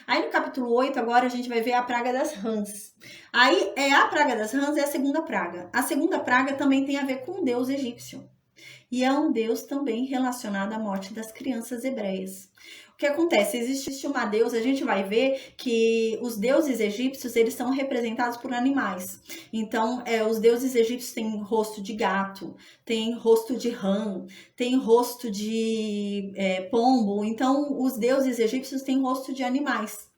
Aí no capítulo 8, agora a gente vai ver a praga das rãs. Aí a praga das rãs é a segunda praga. A segunda praga também tem a ver com o deus egípcio. E é um deus também relacionado à morte das crianças hebreias. O que acontece? Existe uma deusa, a gente vai ver que os deuses egípcios, eles são representados por animais. Então, os deuses egípcios têm rosto de gato, têm rosto de rã, têm rosto de pombo. Então, os deuses egípcios têm rosto de animais.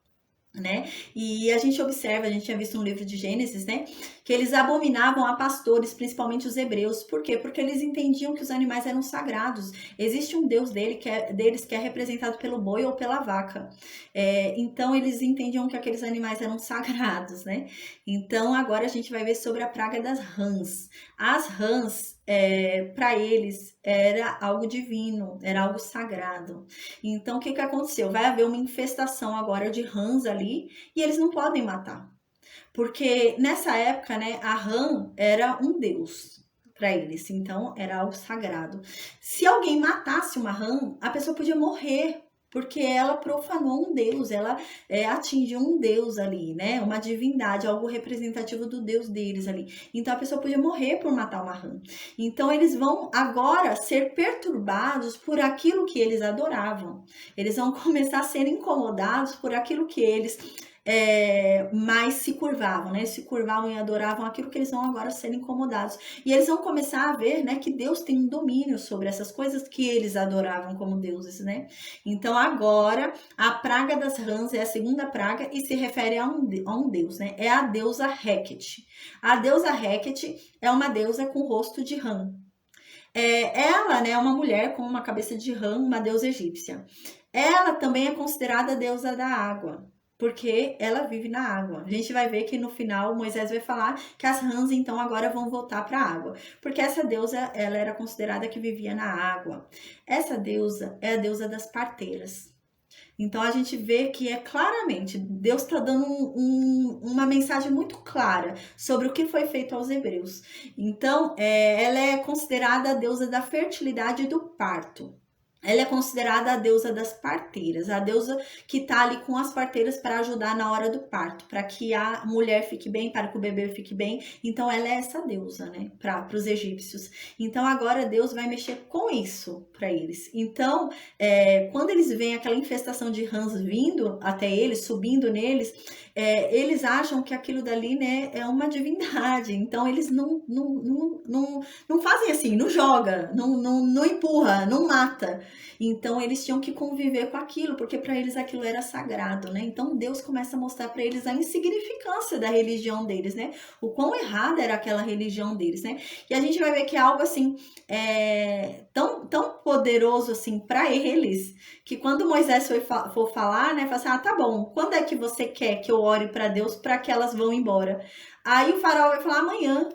Né? E a gente observa, a gente tinha visto no livro de Gênesis, né? Que eles abominavam a pastores, principalmente os hebreus. Por quê? Porque eles entendiam que os animais eram sagrados. Existe um Deus deles que é representado pelo boi ou pela vaca. Então eles entendiam que aqueles animais eram sagrados, né? Então agora a gente vai ver sobre a praga das rãs. As rãs, para eles, era algo divino, era algo sagrado. Então, o que aconteceu? Vai haver uma infestação agora de rãs ali e eles não podem matar. Porque nessa época, né, a rã era um deus para eles, então era algo sagrado. Se alguém matasse uma rã, a pessoa podia morrer, porque ela profanou um deus, ela atingiu um deus ali, né? Uma divindade, algo representativo do deus deles ali. Então a pessoa podia morrer por matar uma rã. Então eles vão agora ser perturbados por aquilo que eles adoravam. Eles vão começar a ser incomodados por aquilo que eles mais se curvavam, né? Se curvavam e adoravam aquilo que eles vão agora ser incomodados. E eles vão começar a ver, né, que Deus tem um domínio sobre essas coisas que eles adoravam como deuses, né? Então agora a praga das rãs é a segunda praga e se refere a um deus, né? É a deusa Heket. A deusa Heket é uma deusa com rosto de rã. Ela, né, é uma mulher com uma cabeça de rã, uma deusa egípcia. Ela também é considerada a deusa da água, porque ela vive na água. A gente vai ver que no final Moisés vai falar que as rãs então agora vão voltar para a água, porque essa deusa, ela era considerada que vivia na água. Essa deusa é a deusa das parteiras. Então a gente vê que claramente Deus está dando uma mensagem muito clara sobre o que foi feito aos hebreus. Então ela é considerada a deusa da fertilidade e do parto. Ela é considerada a deusa das parteiras, a deusa que está ali com as parteiras para ajudar na hora do parto, para que a mulher fique bem, para que o bebê fique bem. Então ela é essa deusa, né, para os egípcios. Então agora Deus vai mexer com isso para eles. Então, quando eles veem aquela infestação de rãs vindo até eles, subindo neles, eles acham que aquilo dali, né, é uma divindade. Então eles não fazem assim, não joga, não empurra, não mata. Então eles tinham que conviver com aquilo, porque para eles aquilo era sagrado, né? Então Deus começa a mostrar para eles a insignificância da religião deles, né? O quão errada era aquela religião deles, né? E a gente vai ver que é algo assim tão poderoso assim para eles, que quando Moisés for falar, né, fala assim: "Ah, tá bom. Quando é que você quer que eu ore para Deus para que elas vão embora?" Aí o faraó vai falar: "Amanhã."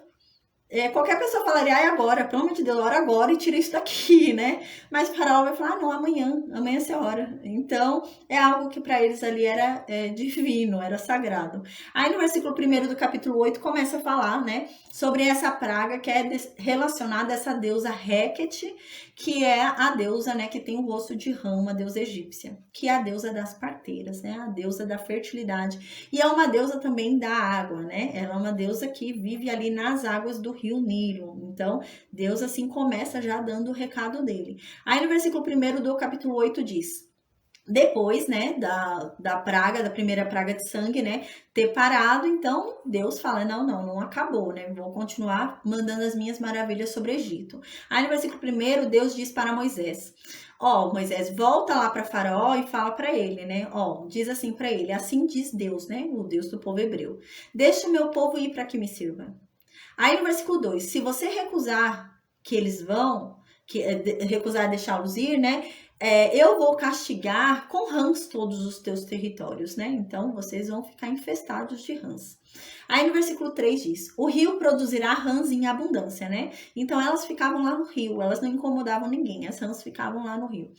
Qualquer pessoa falaria, ai, agora, pelo amor de Deus, ora agora e tira isso daqui, né? Mas o faraó vai falar, não, amanhã você ora. Então, é algo que para eles ali era divino, era sagrado. Aí no versículo 1 do capítulo 8 começa a falar, né, sobre essa praga que é relacionada a essa deusa Heket, que é a deusa, né, que tem o rosto de rã, uma deusa egípcia, que é a deusa das parteiras, né, a deusa da fertilidade. E é uma deusa também da água, né? Ela é uma deusa que vive ali nas águas do rio Nilo. Então, Deus assim começa já dando o recado dele. Aí no versículo 1 do capítulo 8 diz: depois, né, da praga, da primeira praga de sangue, né, ter parado, então Deus fala, não acabou, né, vou continuar mandando as minhas maravilhas sobre o Egito. Aí no versículo 1, Deus diz para Moisés, Moisés, volta lá para Faraó e fala para ele, né, diz assim para ele, assim diz Deus, né, o Deus do povo hebreu, deixa o meu povo ir para que me sirva. Aí no versículo 2, se você recusar que eles vão, recusar deixá-los ir, né, eu vou castigar com rãs todos os teus territórios, né? Então, vocês vão ficar infestados de rãs. Aí no versículo 3 diz, o rio produzirá rãs em abundância, né? Então, elas ficavam lá no rio, elas não incomodavam ninguém, as rãs ficavam lá no rio.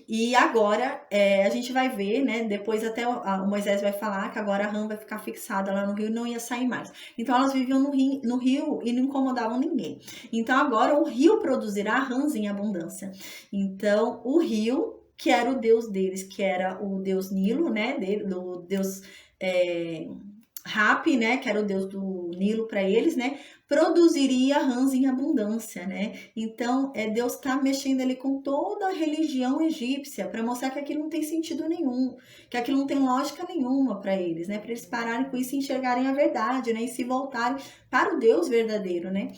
E agora, a gente vai ver, né? Depois até o Moisés vai falar que agora a rã vai ficar fixada lá no rio e não ia sair mais. Então, elas viviam no rio e não incomodavam ninguém. Então, agora o rio produzirá rãs em abundância. Então, o rio, que era o deus deles, que era o deus Nilo, né, do deus Hapi, né, que era o deus do Nilo para eles, né, produziria rãs em abundância, né? Então, Deus está mexendo ali com toda a religião egípcia para mostrar que aquilo não tem sentido nenhum, que aquilo não tem lógica nenhuma para eles, né? Para eles pararem com isso e enxergarem a verdade, né? E se voltarem para o Deus verdadeiro, né?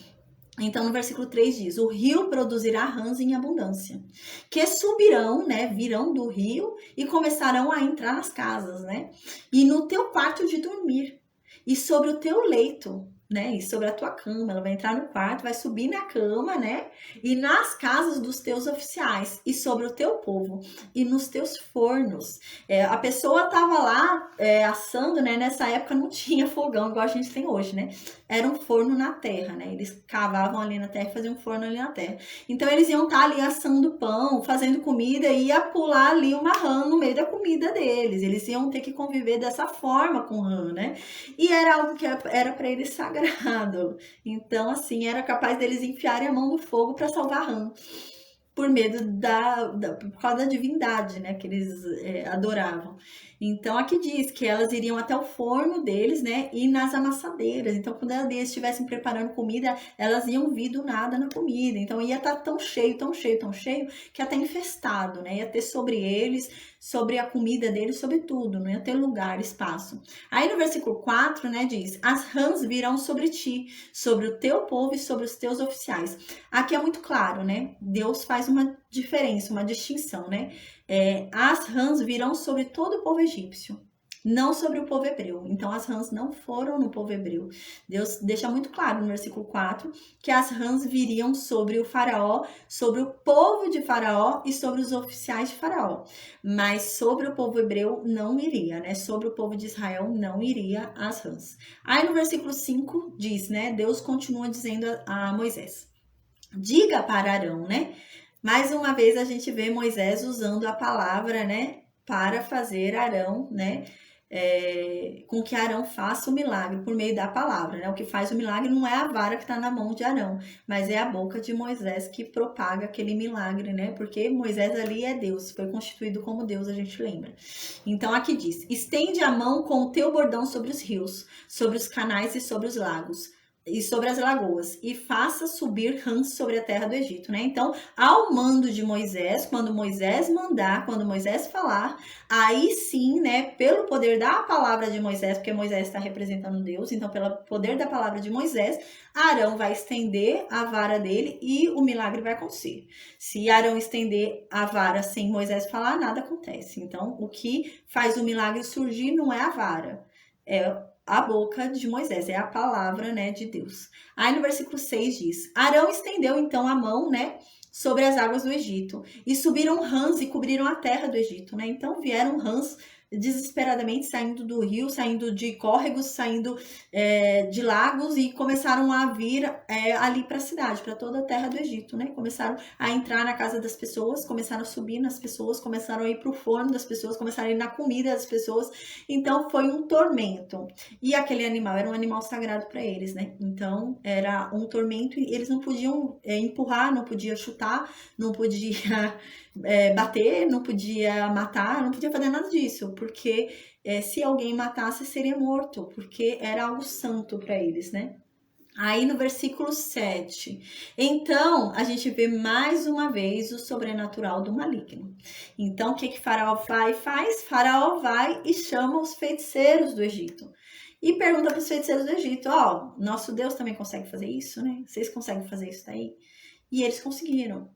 Então, no versículo 3 diz: o rio produzirá rãs em abundância, que subirão, né? Virão do rio e começarão a entrar nas casas, né? E no teu quarto de dormir, e sobre o teu leito, né? E sobre a tua cama. Ela vai entrar no quarto, vai subir na cama, né? E nas casas dos teus oficiais, e sobre o teu povo, e nos teus fornos. A pessoa tava lá assando, né? Nessa época não tinha fogão igual a gente tem hoje, né? Era um forno na terra, né? Eles cavavam ali na terra e faziam um forno ali na terra. Então eles iam estar ali assando pão, fazendo comida e ia pular ali uma rã no meio da comida deles. Eles iam ter que conviver dessa forma com rã, né? E era algo que era para eles sagrado. Então, assim, era capaz deles enfiarem a mão no fogo para salvar rã. Por medo por causa da divindade, né, que eles adoravam. Então, aqui diz que elas iriam até o forno deles, né, e nas amassadeiras. Então, quando elas estivessem preparando comida, elas iam vir do nada na comida. Então, ia estar tão cheio, tão cheio, tão cheio, que até infestado, né, ia ter sobre eles, sobre a comida deles, sobre tudo, não ia ter lugar, espaço. Aí, no versículo 4, né, diz: as rãs virão sobre ti, sobre o teu povo e sobre os teus oficiais. Aqui é muito claro, né, Deus faz uma diferença, uma distinção, né? As rãs virão sobre todo o povo egípcio, não sobre o povo hebreu. Então, as rãs não foram no povo hebreu. Deus deixa muito claro no versículo 4 que as rãs viriam sobre o faraó, sobre o povo de faraó e sobre os oficiais de faraó. Mas sobre o povo hebreu não iria, né? Sobre o povo de Israel não iria as rãs. Aí no versículo 5 diz, né? Deus continua dizendo a Moisés: diga para Arão, né? Mais uma vez a gente vê Moisés usando a palavra, né? Para fazer Arão, né? Com que Arão faça o milagre por meio da palavra, né? O que faz o milagre não é a vara que está na mão de Arão, mas é a boca de Moisés que propaga aquele milagre, né? Porque Moisés ali é Deus, foi constituído como Deus, a gente lembra. Então aqui diz: estende a mão com o teu bordão sobre os rios, sobre os canais e sobre os lagos, e sobre as lagoas, e faça subir rãs sobre a terra do Egito, né? Então, ao mando de Moisés, quando Moisés mandar, quando Moisés falar, aí sim, né, pelo poder da palavra de Moisés, porque Moisés está representando Deus, então pelo poder da palavra de Moisés, Arão vai estender a vara dele e o milagre vai acontecer. Se Arão estender a vara sem Moisés falar, nada acontece. Então, o que faz o milagre surgir não é a vara, é a boca de Moisés, é a palavra, né, de Deus. Aí no versículo 6 diz: Arão estendeu então a mão, né, sobre as águas do Egito, e subiram rãs e cobriram a terra do Egito, né? Então vieram rãs desesperadamente saindo do rio, saindo de córregos, saindo de lagos, e começaram a vir ali para a cidade, para toda a terra do Egito, né? Começaram a entrar na casa das pessoas, começaram a subir nas pessoas, começaram a ir para o forno das pessoas, começaram a ir na comida das pessoas. Então foi um tormento. E aquele animal era um animal sagrado para eles, né? Então era um tormento e eles não podiam empurrar, não podia chutar, não podia bater, não podia matar, não podia fazer nada disso, porque se alguém matasse seria morto, porque era algo santo para eles, né? Aí no versículo 7, então a gente vê mais uma vez o sobrenatural do maligno. Então o que Faraó faz? Faraó vai e chama os feiticeiros do Egito. E pergunta para os feiticeiros do Egito: ó, nosso Deus também consegue fazer isso, né? Vocês conseguem fazer isso daí? E eles conseguiram.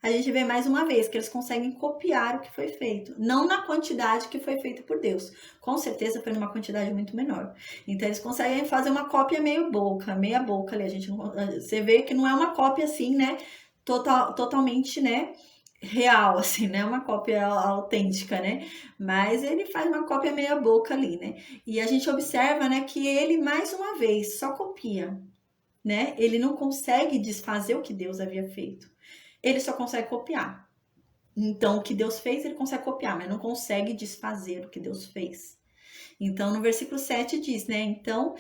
A gente vê mais uma vez que eles conseguem copiar o que foi feito, não na quantidade que foi feita por Deus. Com certeza foi numa quantidade muito menor. Então eles conseguem fazer uma cópia meia boca ali. Você vê que não é uma cópia assim, né? Totalmente, né? Real, assim, né? Uma cópia autêntica, né? Mas ele faz uma cópia meia boca ali, né? E a gente observa, né, que ele mais uma vez só copia, né? Ele não consegue desfazer o que Deus havia feito. Ele só consegue copiar. Então, o que Deus fez, ele consegue copiar, mas não consegue desfazer o que Deus fez. Então, no versículo 7 diz, né? Então,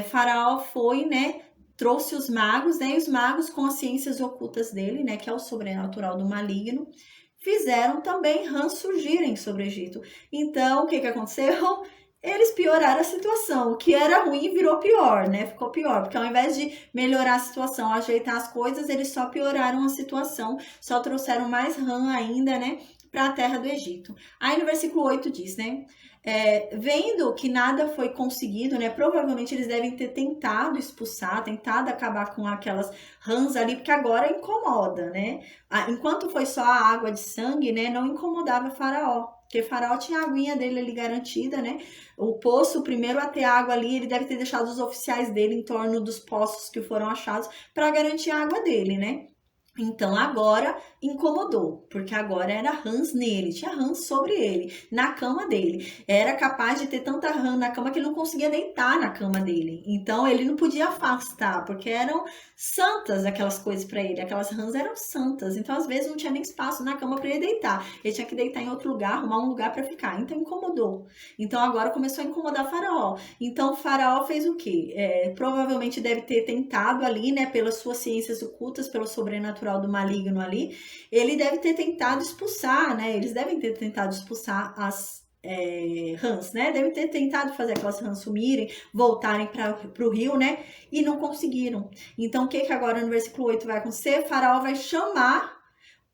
Faraó foi, né? Trouxe os magos, né? E os magos com as ciências ocultas dele, né? Que é o sobrenatural do maligno, fizeram também rãs surgirem sobre o Egito. Então, o que aconteceu? Eles pioraram a situação. O que era ruim virou pior, né? Ficou pior, porque ao invés de melhorar a situação, ajeitar as coisas, eles só pioraram a situação, só trouxeram mais rã ainda, né, para a terra do Egito. Aí no versículo 8 diz, né? Vendo que nada foi conseguido, né? Provavelmente eles devem ter tentado expulsar, tentado acabar com aquelas rãs ali, porque agora incomoda, né? Enquanto foi só a água de sangue, né? Não incomodava Faraó, porque Faraó tinha a aguinha dele ali garantida, né? O poço, o primeiro a ter água ali, ele deve ter deixado os oficiais dele em torno dos poços que foram achados para garantir a água dele, né? Então agora incomodou, porque agora era rãs nele, tinha rãs sobre ele, na cama dele. Era capaz de ter tanta rã na cama que ele não conseguia deitar na cama dele. Então ele não podia afastar, porque eram santas aquelas coisas para ele, aquelas rãs eram santas. Então às vezes não tinha nem espaço na cama para ele deitar. Ele tinha que deitar em outro lugar, arrumar um lugar para ficar. Então incomodou. Então agora começou a incomodar Faraó. Então Faraó fez o quê? Provavelmente deve ter tentado ali, né, pelas suas ciências ocultas, pelo sobrenatural do maligno ali, ele deve ter tentado expulsar, né? Eles devem ter tentado expulsar as rãs, né? Devem ter tentado fazer aquelas rãs sumirem, voltarem para o rio, né? E não conseguiram. Então, o que agora no versículo 8 vai acontecer? Faraó vai chamar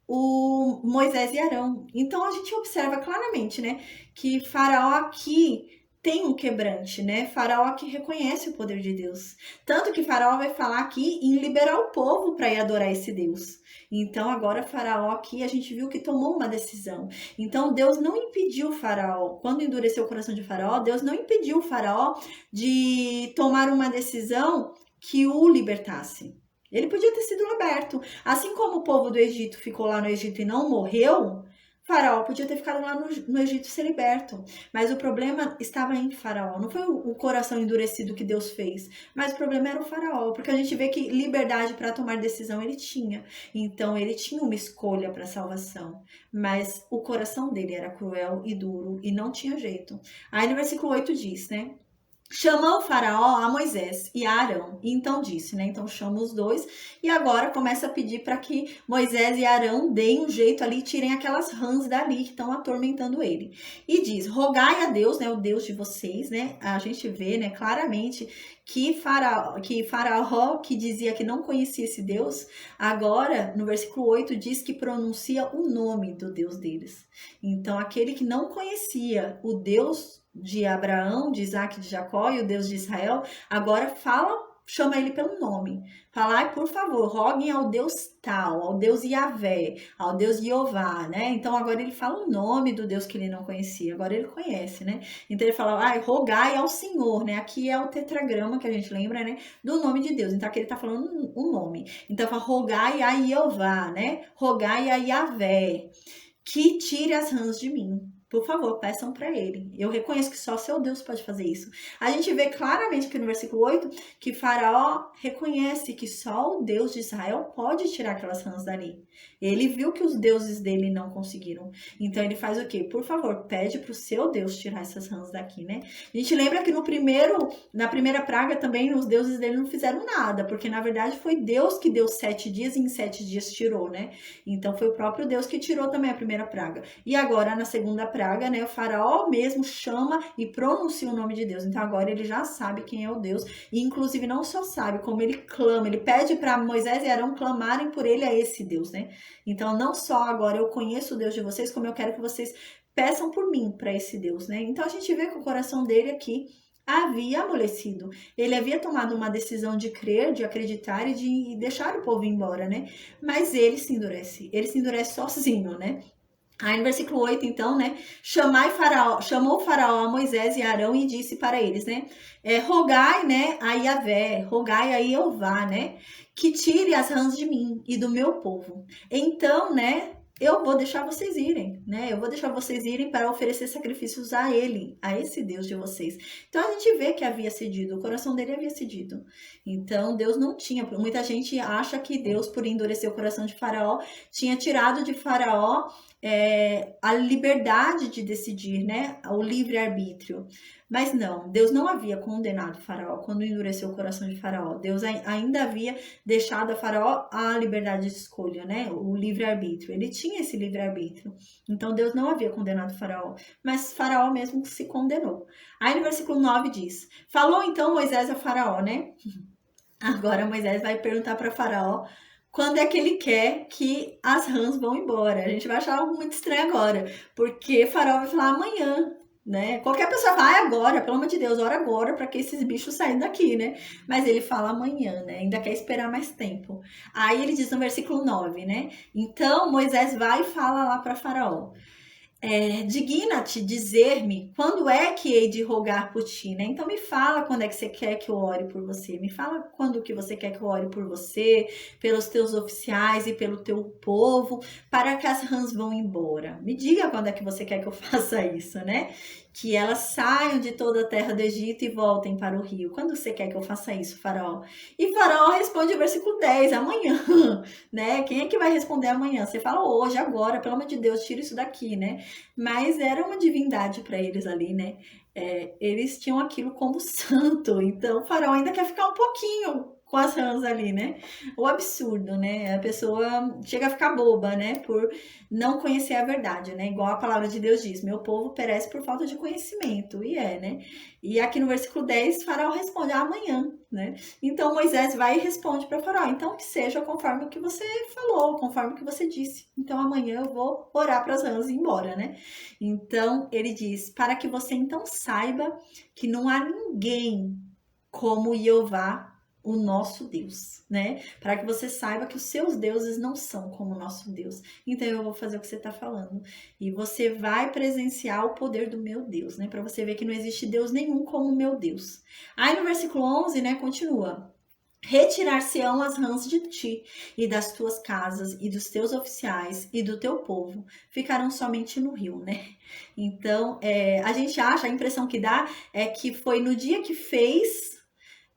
o Moisés e Arão. Então, a gente observa claramente, né? Que Faraó aqui tem um quebrante, né? Faraó que reconhece o poder de Deus. Tanto que Faraó vai falar aqui em liberar o povo para ir adorar esse Deus. Então, agora Faraó aqui, a gente viu que tomou uma decisão. Então, Deus não impediu Faraó, quando endureceu o coração de Faraó, Deus não impediu Faraó de tomar uma decisão que o libertasse. Ele podia ter sido liberto. Assim como o povo do Egito ficou lá no Egito e não morreu, Faraó podia ter ficado lá no Egito e ser liberto. Mas o problema estava em Faraó. Não foi o coração endurecido que Deus fez. Mas o problema era o Faraó. Porque a gente vê que liberdade para tomar decisão ele tinha. Então ele tinha uma escolha para salvação. Mas o coração dele era cruel e duro e não tinha jeito. Aí no versículo 8 diz, né? Chamou o faraó a Moisés e a Arão, e então disse, né? Então chama os dois e agora começa a pedir para que Moisés e Arão deem um jeito ali, tirem aquelas rãs dali que estão atormentando ele. E diz, rogai a Deus, né? O Deus de vocês, né? A gente vê, né? Claramente que Faraó, que dizia que não conhecia esse Deus, agora no versículo 8 diz que pronuncia o nome do Deus deles. Então aquele que não conhecia o Deus de Abraão, de Isaac, de Jacó e o Deus de Israel, agora chama ele pelo nome. Fala, por favor, roguem ao Deus tal, ao Deus Yahvé, ao Deus Jeová, né? Então agora ele fala o nome do Deus que ele não conhecia, agora ele conhece, né? Então ele fala, rogai ao Senhor, né? Aqui é o tetragrama que a gente lembra, né? Do nome de Deus. Então aqui ele tá falando o nome. Então fala, rogai a Jeová, né? Rogai a Yahvé, que tire as rãs de mim. Por favor, peçam para ele. Eu reconheço que só seu Deus pode fazer isso. A gente vê claramente aqui no versículo 8 que Faraó reconhece que só o Deus de Israel pode tirar aquelas rãs dali. Ele viu que os deuses dele não conseguiram. Então ele faz o quê? Por favor, pede para o seu Deus tirar essas rãs daqui, né? A gente lembra que na primeira praga também os deuses dele não fizeram nada, porque na verdade foi Deus que deu 7 dias e em 7 dias tirou, né? Então foi o próprio Deus que tirou também a primeira praga. E agora na segunda praga, né, o faraó mesmo chama e pronuncia o nome de Deus. Então agora ele já sabe quem é o Deus e inclusive não só sabe, como ele clama, ele pede para Moisés e Arão clamarem por ele a esse Deus, né? Então não só agora eu conheço o Deus de vocês, como eu quero que vocês peçam por mim para esse Deus, né? Então a gente vê que o coração dele aqui havia amolecido. Ele havia tomado uma decisão de crer, de acreditar e de deixar o povo ir embora, né? Mas ele se endurece sozinho, né? Aí no versículo 8, então, né, chamou o faraó a Moisés e Arão e disse para eles, né, rogai, né, a Yahvé, rogai a Jeová, né, que tire as rãs de mim e do meu povo. Então, né, eu vou deixar vocês irem, né? Eu vou deixar vocês irem para oferecer sacrifícios a ele, a esse Deus de vocês. Então a gente vê que havia cedido, o coração dele havia cedido. Então Deus não tinha. Muita gente acha que Deus, por endurecer o coração de Faraó, tinha tirado de Faraó a liberdade de decidir, né? O livre-arbítrio. Mas não, Deus não havia condenado Faraó quando endureceu o coração de Faraó. Deus ainda havia deixado a Faraó a liberdade de escolha, né? O livre-arbítrio. Ele tinha esse livre-arbítrio. Então Deus não havia condenado Faraó, mas Faraó mesmo se condenou. Aí no versículo 9 diz: Falou então Moisés a Faraó, né? Agora Moisés vai perguntar para Faraó quando é que ele quer que as rãs vão embora. A gente vai achar algo muito estranho agora, porque Faraó vai falar amanhã, né? Qualquer pessoa fala, agora, pelo amor de Deus, ora agora para que esses bichos saiam daqui, né? Mas ele fala amanhã, né? Ainda quer esperar mais tempo. Aí ele diz no versículo 9, né? Então Moisés vai e fala lá para Faraó: digna-te dizer-me quando é que hei de rogar por ti, né? Então me fala quando é que você quer que eu ore por você. Me fala quando que você quer que eu ore por você, pelos teus oficiais e pelo teu povo, para que as rãs vão embora. Me diga quando é que você quer que eu faça isso, né? Que elas saiam de toda a terra do Egito e voltem para o rio. Quando você quer que eu faça isso, Faraó? E Faraó responde o versículo 10, amanhã, né? Quem é que vai responder amanhã? Você fala hoje, agora, pelo amor de Deus, tira isso daqui, né? Mas era uma divindade para eles ali, né? Eles tinham aquilo como santo, então o Faraó ainda quer ficar um pouquinho com as rãs ali, né? O absurdo, né? A pessoa chega a ficar boba, né? Por não conhecer a verdade, né? Igual a palavra de Deus diz: meu povo perece por falta de conhecimento. E né? E aqui no versículo 10, Faraó responde: amanhã, né? Então Moisés vai e responde para Faraó: então que seja conforme o que você falou, conforme o que você disse. Então amanhã eu vou orar para as rãs ir embora, né? Então ele diz: para que você então saiba que não há ninguém como Jeová, o nosso Deus, né? Para que você saiba que os seus deuses não são como o nosso Deus. Então eu vou fazer o que você está falando. E você vai presenciar o poder do meu Deus, né? Para você ver que não existe Deus nenhum como o meu Deus. Aí no versículo 11, né, continua: retirar-se-ão as rãs de ti e das tuas casas e dos teus oficiais e do teu povo, ficarão somente no rio, né? Então, a gente acha, a impressão que dá é que foi no dia que fez,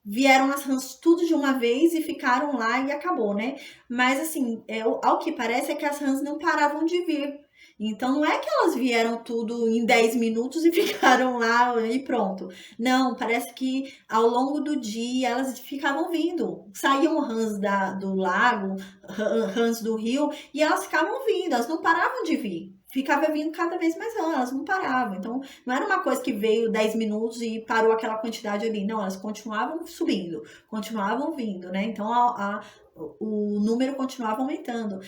vieram as rãs tudo de uma vez e ficaram lá e acabou, né? Mas assim, ao que parece é que as rãs não paravam de vir. Então não é que elas vieram tudo em 10 minutos e ficaram lá e pronto. Não, parece que ao longo do dia elas ficavam vindo. Saíam rãs do lago, rãs do rio, e elas ficavam vindo, elas não paravam de vir. Ficava vindo cada vez mais rãs, elas não paravam. Então, não era uma coisa que veio 10 minutos e parou aquela quantidade ali. Não, elas continuavam subindo, continuavam vindo, né? Então, o número continuava aumentando.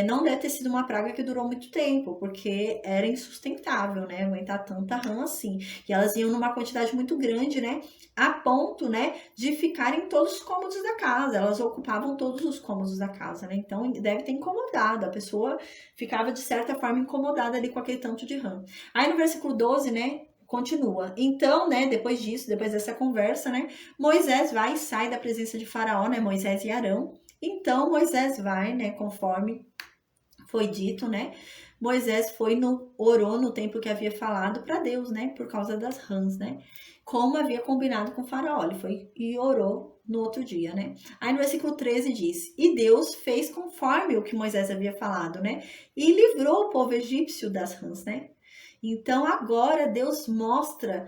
Não deve ter sido uma praga que durou muito tempo, porque era insustentável, né? Aguentar tanta rã assim. E elas iam numa quantidade muito grande, né? A ponto, né, de ficarem em todos os cômodos da casa. Elas ocupavam todos os cômodos da casa, né? Então, deve ter incomodado. A pessoa ficava, de certa forma, incomodada ali com aquele tanto de rã. Aí, no versículo 12, né, continua. Então, né, depois disso, depois dessa conversa, né, Moisés vai e sai da presença de Faraó, né, Moisés e Arão. Então, Moisés vai, né, conforme foi dito, né, Moisés orou no templo que havia falado para Deus, né, por causa das rãs, né, como havia combinado com Faraó. Ele foi e orou no outro dia, né. Aí no versículo 13 diz: e Deus fez conforme o que Moisés havia falado, né, e livrou o povo egípcio das rãs, né. Então agora Deus mostra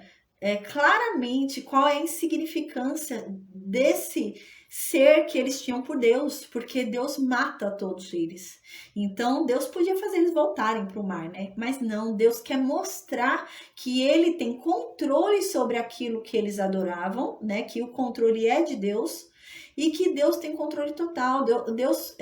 claramente qual é a insignificância desse ser que eles tinham por Deus, porque Deus mata todos eles. Então Deus podia fazer eles voltarem para o mar, né? Mas não, Deus quer mostrar que ele tem controle sobre aquilo que eles adoravam, né? Que o controle é de Deus. E que Deus tem controle total. Deus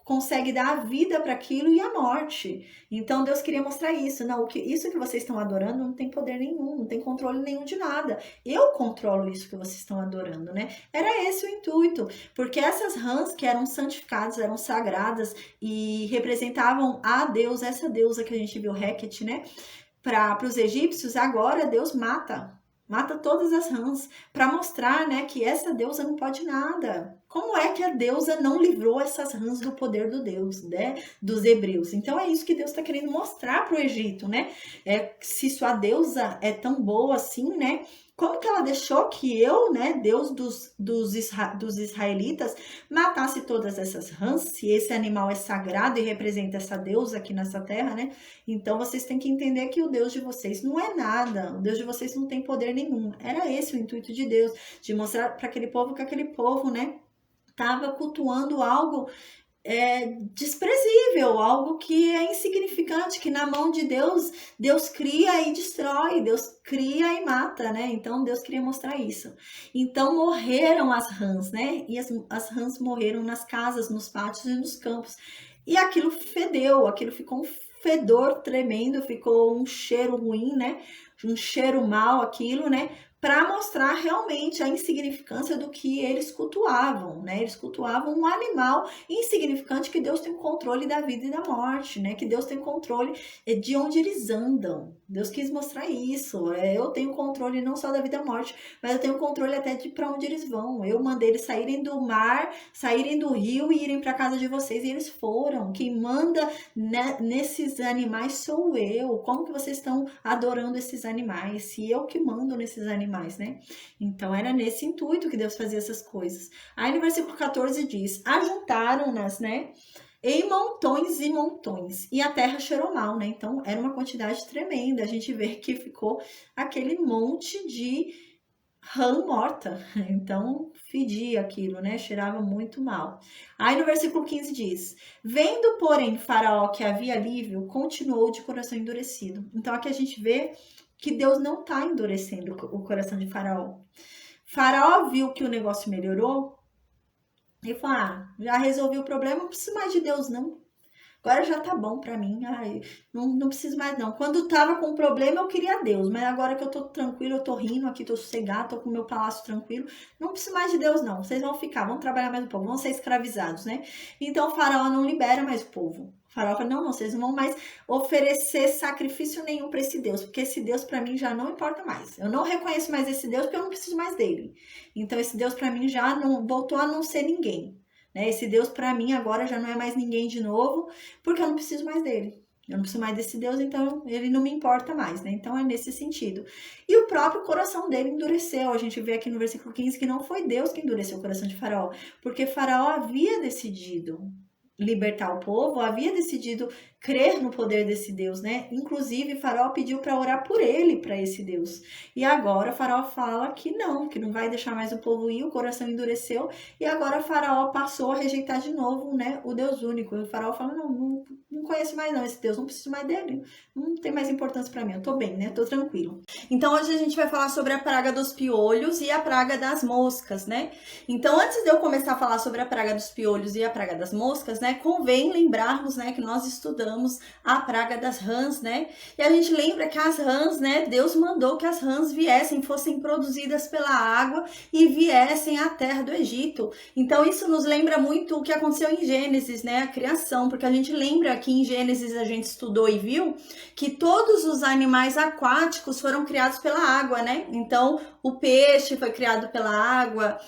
consegue dar a vida para aquilo e a morte. Então Deus queria mostrar isso. Não, isso que vocês estão adorando não tem poder nenhum, não tem controle nenhum de nada. Eu controlo isso que vocês estão adorando, né? Era esse o intuito. Porque essas rãs que eram santificadas, eram sagradas e representavam a Deus, essa deusa que a gente viu, Heket, né? Para os egípcios, agora Deus mata todas as rãs, para mostrar, né, que essa deusa não pode nada Como é que a deusa não livrou essas rãs do poder do Deus, né? Dos hebreus? Então é isso que Deus está querendo mostrar para o Egito, né? Se sua deusa é tão boa assim, né? Como que ela deixou que eu, né, Deus dos israelitas, matasse todas essas rãs? Se esse animal é sagrado e representa essa deusa aqui nessa terra, né? Então vocês têm que entender que o Deus de vocês não é nada. O Deus de vocês não tem poder nenhum. Era esse o intuito de Deus, de mostrar para aquele povo que aquele povo, né, estava cultuando algo desprezível, algo que é insignificante, que na mão de Deus, Deus cria e destrói, Deus cria e mata, né? Então Deus queria mostrar isso. Então morreram as rãs, né? E as rãs morreram nas casas, nos pátios e nos campos. E aquilo fedeu, aquilo ficou um fedor tremendo, ficou um cheiro ruim, né? Um cheiro mau aquilo, né? Para mostrar realmente a insignificância do que eles cultuavam, né? Eles cultuavam um animal insignificante, que Deus tem o controle da vida e da morte, né? Que Deus tem o controle de onde eles andam. Deus quis mostrar isso. Eu tenho controle não só da vida e da morte, mas eu tenho controle até de para onde eles vão. Eu mandei eles saírem do mar, saírem do rio e irem para casa de vocês, e eles foram. Quem manda nesses animais sou eu. Como que vocês estão adorando esses animais? Se eu que mando nesses animais, né? Então era nesse intuito que Deus fazia essas coisas. Aí no versículo 14 diz: ajuntaram-nas, né, em montões e montões, e a terra cheirou mal, né? Então era uma quantidade tremenda. A gente vê que ficou aquele monte de rã morta. Então fedia aquilo, né? Cheirava muito mal. Aí no versículo 15 diz: vendo, porém, Faraó que havia alívio, continuou de coração endurecido. Então aqui a gente vê que Deus não está endurecendo o coração de Faraó. Faraó viu que o negócio melhorou e falou: já resolvi o problema, não preciso mais de Deus, não. Agora já tá bom pra mim, não preciso mais não. Quando tava com problema eu queria Deus, mas agora que eu tô tranquilo, eu tô rindo aqui, tô sossegado, tô com o meu palácio tranquilo, não preciso mais de Deus não. Vocês vão ficar, vão trabalhar mais um pouco, vão ser escravizados, né? Então o Faraó não libera mais o povo. O Faraó fala: não, vocês não vão mais oferecer sacrifício nenhum para esse Deus, porque esse Deus para mim já não importa mais. Eu não reconheço mais esse Deus porque eu não preciso mais dele. Então esse Deus para mim já não voltou a não ser ninguém. Né? Esse Deus para mim agora já não é mais ninguém de novo, porque eu não preciso mais dele. Eu não preciso mais desse Deus, então ele não me importa mais, né? Então é nesse sentido. E o próprio coração dele endureceu. A gente vê aqui no versículo 15 que não foi Deus que endureceu o coração de Faraó, porque Faraó havia decidido libertar o povo, havia decidido crer no poder desse Deus, né? Inclusive, Faraó pediu para orar por ele, para esse Deus. E agora Faraó fala que não vai deixar mais o povo ir, o coração endureceu, e agora Faraó passou a rejeitar de novo, né, o Deus único. E o Faraó fala: não conheço mais não esse Deus, não preciso mais dele, não tem mais importância para mim, eu tô bem, né? Tô tranquilo. Então hoje a gente vai falar sobre a praga dos piolhos e a praga das moscas, né? Então antes de eu começar a falar sobre a praga dos piolhos e a praga das moscas, né, convém lembrarmos, né, que nós estudamos a praga das rãs, né? E a gente lembra que as rãs, né, Deus mandou que as rãs viessem, fossem produzidas pela água e viessem à terra do Egito. Então isso nos lembra muito o que aconteceu em Gênesis, né, a criação, porque a gente lembra que em Gênesis a gente estudou e viu que todos os animais aquáticos foram criados pela água, né? Então o peixe foi criado pela água,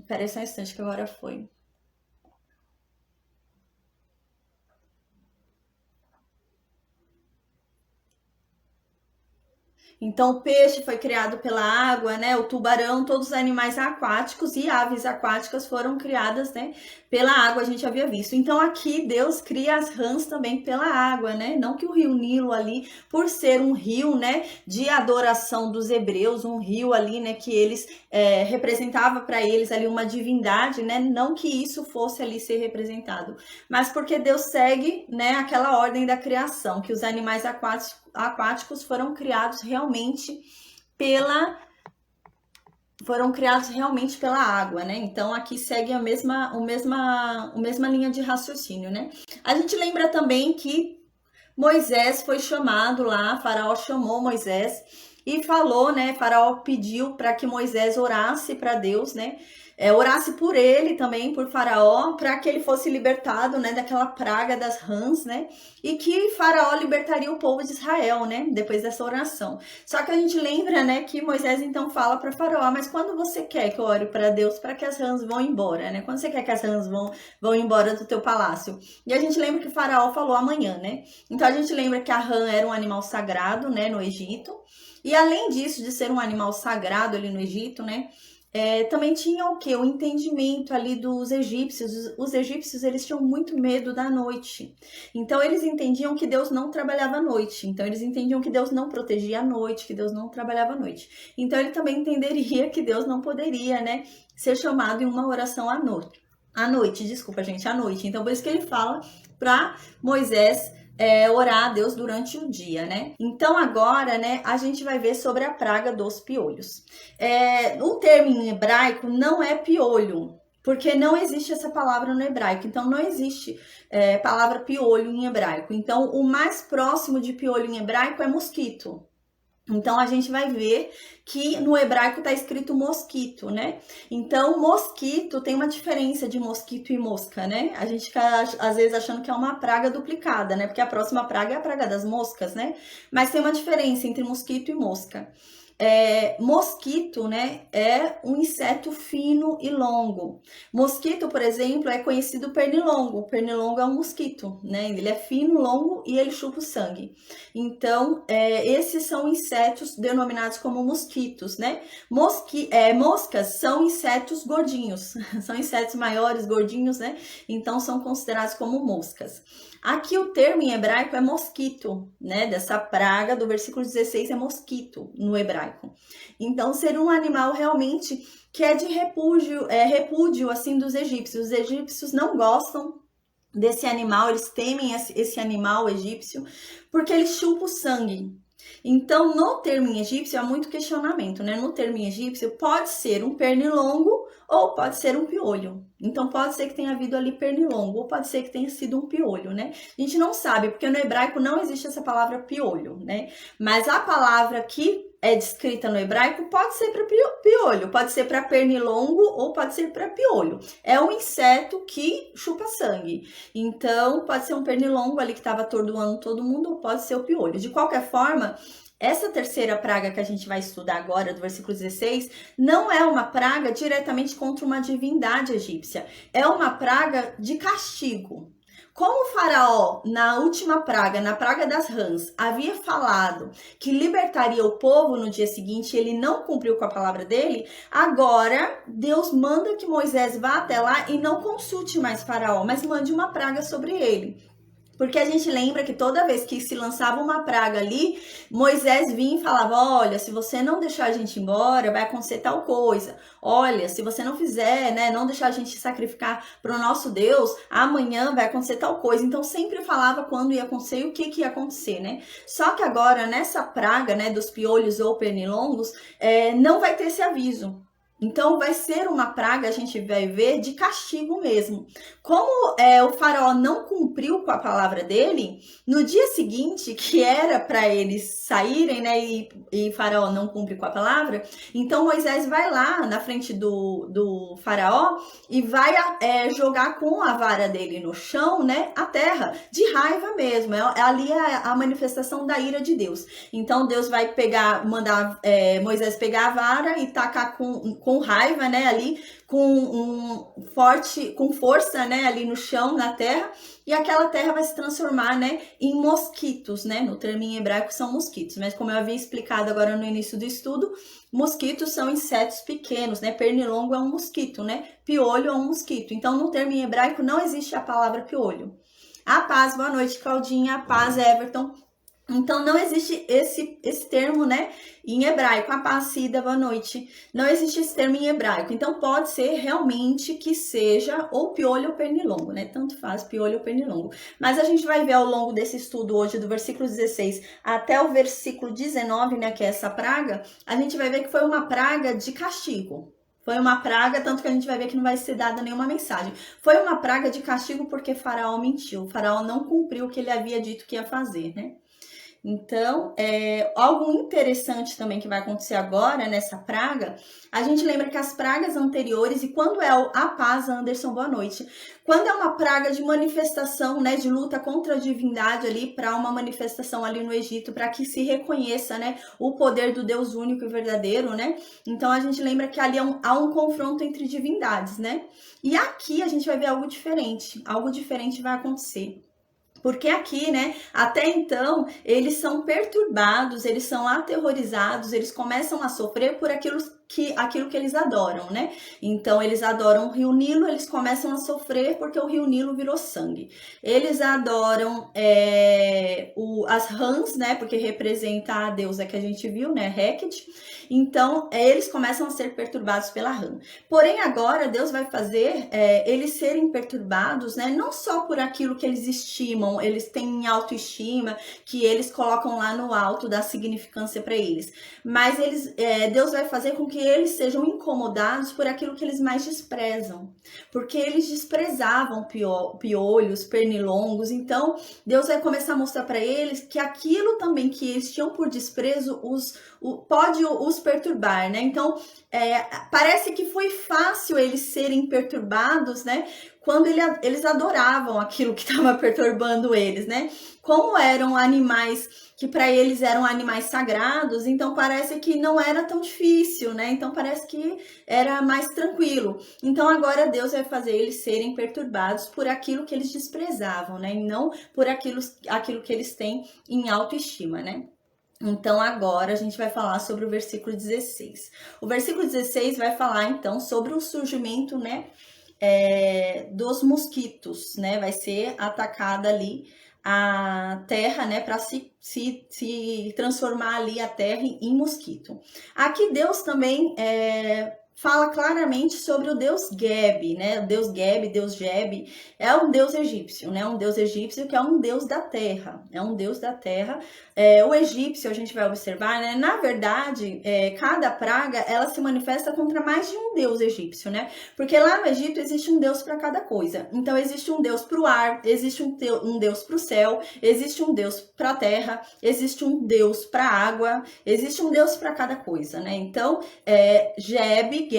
Peraí só um instante que agora foi. Então, o peixe foi criado pela água, né? O tubarão, todos os animais aquáticos e aves aquáticas foram criadas, né, pela água, a gente havia visto. Então, aqui Deus cria as rãs também pela água, né? Não que o rio Nilo ali, por ser um rio, né, de adoração dos hebreus, um rio ali, né, que eles representava para eles ali uma divindade, né? Não que isso fosse ali ser representado, mas porque Deus segue, né, aquela ordem da criação, que os animais aquáticos foram criados realmente pela água, né? Então aqui segue a mesma linha de raciocínio, né? A gente lembra também que Moisés foi chamado lá, Faraó chamou Moisés e falou, né, Faraó pediu para que Moisés orasse para Deus, né, orasse por ele também, por Faraó, para que ele fosse libertado, né, daquela praga das rãs, né, e que Faraó libertaria o povo de Israel, né, depois dessa oração. Só que a gente lembra, né, que Moisés então fala para Faraó, mas quando você quer que eu ore para Deus para que as rãs vão embora, né? Quando você quer que as rãs vão embora do teu palácio? E a gente lembra que Faraó falou amanhã, né? Então a gente lembra que a rã era um animal sagrado, né, no Egito. E além disso, de ser um animal sagrado ali no Egito, né, também tinha o que? O entendimento ali dos egípcios. Os egípcios, eles tinham muito medo da noite. Então, eles entendiam que Deus não trabalhava à noite. Então, eles entendiam que Deus não protegia à noite, que Deus não trabalhava à noite. Então, ele também entenderia que Deus não poderia, né, ser chamado em uma oração à noite. À noite, desculpa, gente, à noite. Então, por isso que ele fala para Moisés orar a Deus durante o dia, né? Então agora, né, a gente vai ver sobre a praga dos piolhos. O termo em hebraico não é piolho, porque não existe essa palavra no hebraico. Então não existe palavra piolho em hebraico. Então o mais próximo de piolho em hebraico é mosquito. Então, a gente vai ver que no hebraico está escrito mosquito, né? Então, mosquito tem uma diferença de mosquito e mosca, né? A gente fica, às vezes, achando que é uma praga duplicada, né? Porque a próxima praga é a praga das moscas, né? Mas tem uma diferença entre mosquito e mosca. Mosquito, né, é um inseto fino e longo. Mosquito, por exemplo, é conhecido pernilongo. O pernilongo é um mosquito, né? Ele é fino, longo e ele chupa o sangue. Então, esses são insetos denominados como mosquitos, né? Moscas são insetos gordinhos, são insetos maiores, gordinhos, né? Então, são considerados como moscas. Aqui o termo em hebraico é mosquito, né? Dessa praga do versículo 16 é mosquito no hebraico. Então, ser um animal realmente que é de repúdio assim dos egípcios. Os egípcios não gostam desse animal, eles temem esse animal egípcio porque ele chupa o sangue. Então, no termo em egípcio há muito questionamento, né? No termo em egípcio pode ser um pernilongo ou pode ser um piolho. Então, pode ser que tenha havido ali pernilongo ou pode ser que tenha sido um piolho, né? A gente não sabe, porque no hebraico não existe essa palavra piolho, né? Mas a palavra que é descrita no hebraico pode ser para piolho, pode ser para pernilongo ou pode ser para piolho. É um inseto que chupa sangue. Então, pode ser um pernilongo ali que estava atordoando todo mundo ou pode ser o piolho. De qualquer forma, essa terceira praga que a gente vai estudar agora, do versículo 16, não é uma praga diretamente contra uma divindade egípcia. É uma praga de castigo. Como o faraó, na última praga, na praga das rãs, havia falado que libertaria o povo no dia seguinte e ele não cumpriu com a palavra dele, agora Deus manda que Moisés vá até lá e não consulte mais faraó, mas mande uma praga sobre ele. Porque a gente lembra que toda vez que se lançava uma praga ali, Moisés vinha e falava, olha, se você não deixar a gente embora, vai acontecer tal coisa. Olha, se você não fizer, né, não deixar a gente sacrificar para o nosso Deus, amanhã vai acontecer tal coisa. Então, sempre falava quando ia acontecer e o que ia acontecer, né? Só que agora, nessa praga, né, dos piolhos ou pernilongos, não vai ter esse aviso. Então, vai ser uma praga, a gente vai ver, de castigo mesmo. Como o faraó não cumpriu com a palavra dele, no dia seguinte, que era para eles saírem, né, e faraó não cumpre com a palavra, então Moisés vai lá na frente do faraó e vai jogar com a vara dele no chão, né, a terra, de raiva mesmo. Ali é a manifestação da ira de Deus. Então, Deus vai mandar Moisés pegar a vara e tacar com raiva, né, ali, com força, né, ali no chão, na terra, e aquela terra vai se transformar, né, em mosquitos, né, no termo em hebraico são mosquitos, mas como eu havia explicado agora no início do estudo, mosquitos são insetos pequenos, né, pernilongo é um mosquito, né, piolho é um mosquito, então no termo em hebraico não existe a palavra piolho. A paz, boa noite, Claudinha, a paz, Everton. Então, não existe esse termo, né, em hebraico, apacida, boa noite. Não existe esse termo em hebraico. Então, pode ser realmente que seja ou piolho ou pernilongo, né? Tanto faz, piolho ou pernilongo. Mas a gente vai ver ao longo desse estudo hoje, do versículo 16 até o versículo 19, né, que é essa praga, a gente vai ver que foi uma praga de castigo. Foi uma praga, tanto que a gente vai ver que não vai ser dada nenhuma mensagem. Foi uma praga de castigo porque Faraó mentiu. Faraó não cumpriu o que ele havia dito que ia fazer, né? Então, algo interessante também que vai acontecer agora nessa praga, a gente lembra que as pragas anteriores, e quando é a paz, Anderson, boa noite, quando é uma praga de manifestação, né, de luta contra a divindade ali, para uma manifestação ali no Egito, para que se reconheça, né, o poder do Deus único e verdadeiro, né, então a gente lembra que ali há um confronto entre divindades, né, e aqui a gente vai ver algo diferente vai acontecer. Porque aqui, né, até então, eles são perturbados, eles são aterrorizados, eles começam a sofrer por aquilo que eles adoram, né? Então, eles adoram o Rio Nilo, eles começam a sofrer porque o Rio Nilo virou sangue. Eles adoram as rãs, né, porque representa a deusa que a gente viu, né, Hecate. Então, eles começam a ser perturbados pela rã. Porém, agora, Deus vai fazer eles serem perturbados, né, não só por aquilo que eles estimam, eles têm autoestima, que eles colocam lá no alto da significância para eles, mas Deus vai fazer com que eles sejam incomodados por aquilo que eles mais desprezam, porque eles desprezavam piolhos, pernilongos. Então Deus vai começar a mostrar para eles que aquilo também que eles tinham por desprezo pode os perturbar, né? Então parece que foi fácil eles serem perturbados, né? Quando eles adoravam aquilo que estava perturbando eles, né? Como eram animais que para eles eram animais sagrados, então parece que não era tão difícil, né? Então parece que era mais tranquilo. Então agora Deus vai fazer eles serem perturbados por aquilo que eles desprezavam, né? E não por aquilo que eles têm em autoestima, né? Então agora a gente vai falar sobre o versículo 16. O versículo 16 vai falar então sobre o surgimento, né, dos mosquitos, né? Vai ser atacada ali a terra, né, para se transformar ali a terra em mosquito. Aqui Deus também fala claramente sobre o deus Geb, né? O deus Geb, deus Geb, é um deus egípcio, né? Um deus egípcio que é um deus da terra, é um deus da terra. O egípcio, a gente vai observar, né? Na verdade, cada praga, ela se manifesta contra mais de um deus egípcio, né? Porque lá no Egito existe um deus para cada coisa. Então, existe um deus para o ar, existe um deus para o céu, existe um deus para a terra, existe um deus para a água, existe um deus para cada coisa, né? Então, Geb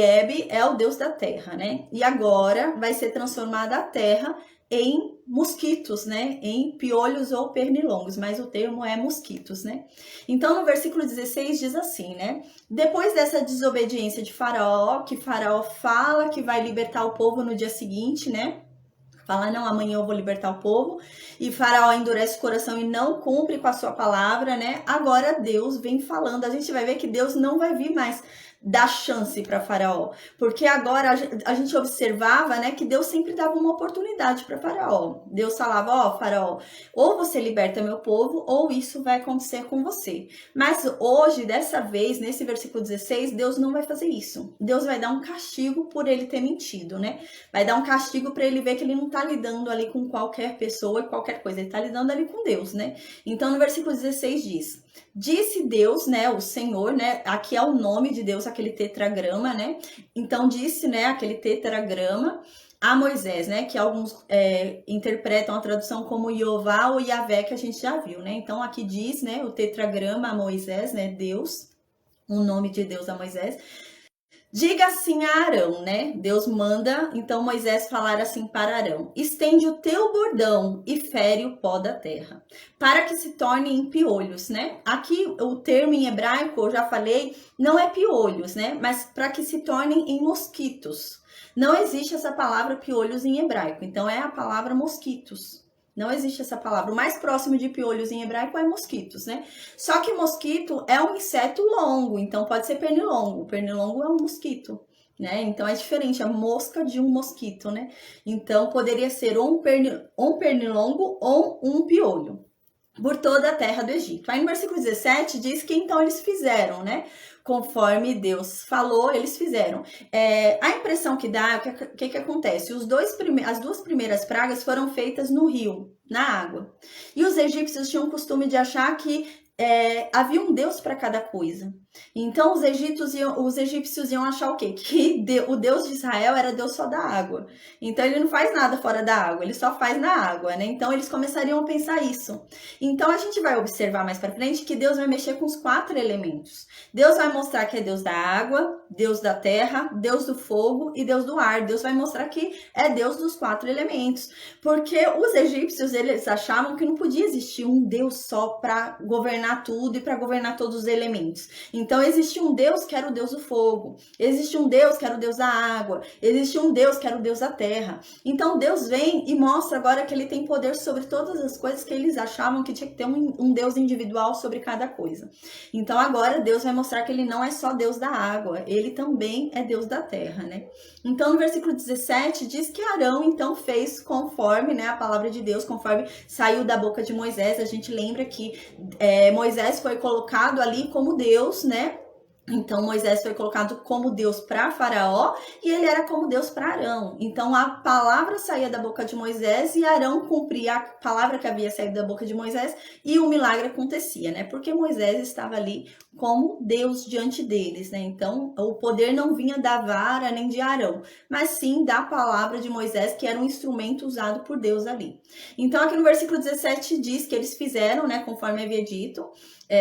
é o deus da terra, né? E agora vai ser transformada a terra em mosquitos, né? Em piolhos ou pernilongos, mas o termo é mosquitos, né? Então, no versículo 16 diz assim, né? Depois dessa desobediência de Faraó, que Faraó fala que vai libertar o povo no dia seguinte, né? Fala, não, amanhã eu vou libertar o povo. E Faraó endurece o coração e não cumpre com a sua palavra, né? Agora Deus vem falando. A gente vai ver que Deus não vai vir mais dar chance para Faraó, porque agora a gente observava, né, que Deus sempre dava uma oportunidade para Faraó. Deus falava, ó, Faraó, ou você liberta meu povo, ou isso vai acontecer com você. Mas hoje, dessa vez, nesse versículo 16, Deus não vai fazer isso. Deus vai dar um castigo por ele ter mentido, né? Vai dar um castigo para ele ver que ele não tá lidando ali com qualquer pessoa e qualquer coisa, ele tá lidando ali com Deus, né? Então, no versículo 16 diz: disse Deus, né, o Senhor, né, aqui é o nome de Deus, aquele tetragrama, né, então disse, né, aquele tetragrama a Moisés, né, que alguns interpretam a tradução como Jeová ou Yahvé, que a gente já viu, né, então aqui diz, né, o tetragrama a Moisés, né, Deus, o nome de Deus a Moisés. Diga assim a Arão, né? Deus manda, então Moisés falar assim para Arão: estende o teu bordão e fere o pó da terra, para que se torne em piolhos, né? Aqui o termo em hebraico, eu já falei, não é piolhos, né? Mas para que se tornem em mosquitos. Não existe essa palavra piolhos em hebraico, então é a palavra mosquitos. Não existe essa palavra. O mais próximo de piolhos em hebraico é mosquitos, né? Só que mosquito é um inseto longo, então pode ser pernilongo. Pernilongo é um mosquito, né? Então é diferente, a mosca de um mosquito, né? Então poderia ser um pernilongo ou um piolho por toda a terra do Egito. Aí no versículo 17 diz que então eles fizeram, né? Conforme Deus falou, eles fizeram. A impressão que dá, o que acontece? As duas primeiras pragas foram feitas no rio, na água. E os egípcios tinham o costume de achar que havia um Deus para cada coisa. Então os egípcios iam achar o quê? Que o Deus de Israel era Deus só da água. Então ele não faz nada fora da água, ele só faz na água, né? Então eles começariam a pensar isso. Então a gente vai observar mais para frente que Deus vai mexer com os 4 elementos. Deus vai mostrar que é Deus da água, Deus da terra, Deus do fogo e Deus do ar. Deus vai mostrar que é Deus dos 4 elementos. Porque os egípcios, eles achavam que não podia existir um Deus só para governar tudo e para governar todos os elementos. Então existia um Deus que era o Deus do fogo, existia um Deus que era o Deus da água, existia um Deus que era o Deus da terra. Então Deus vem e mostra agora que ele tem poder sobre todas as coisas que eles achavam que tinha que ter um Deus individual sobre cada coisa. Então agora Deus vai mostrar que ele não é só Deus da água, ele também é Deus da terra, né? Então no versículo 17 diz que Arão então fez conforme, né, a palavra de Deus, conforme saiu da boca de Moisés. A gente lembra que Moisés foi colocado ali como Deus, né? Então Moisés foi colocado como Deus para Faraó e ele era como Deus para Arão. Então a palavra saía da boca de Moisés e Arão cumpria a palavra que havia saído da boca de Moisés e o milagre acontecia, né? Porque Moisés estava ali como Deus diante deles, né? Então o poder não vinha da vara nem de Arão, mas sim da palavra de Moisés, que era um instrumento usado por Deus ali. Então aqui no versículo 17 diz que eles fizeram, né, conforme havia dito.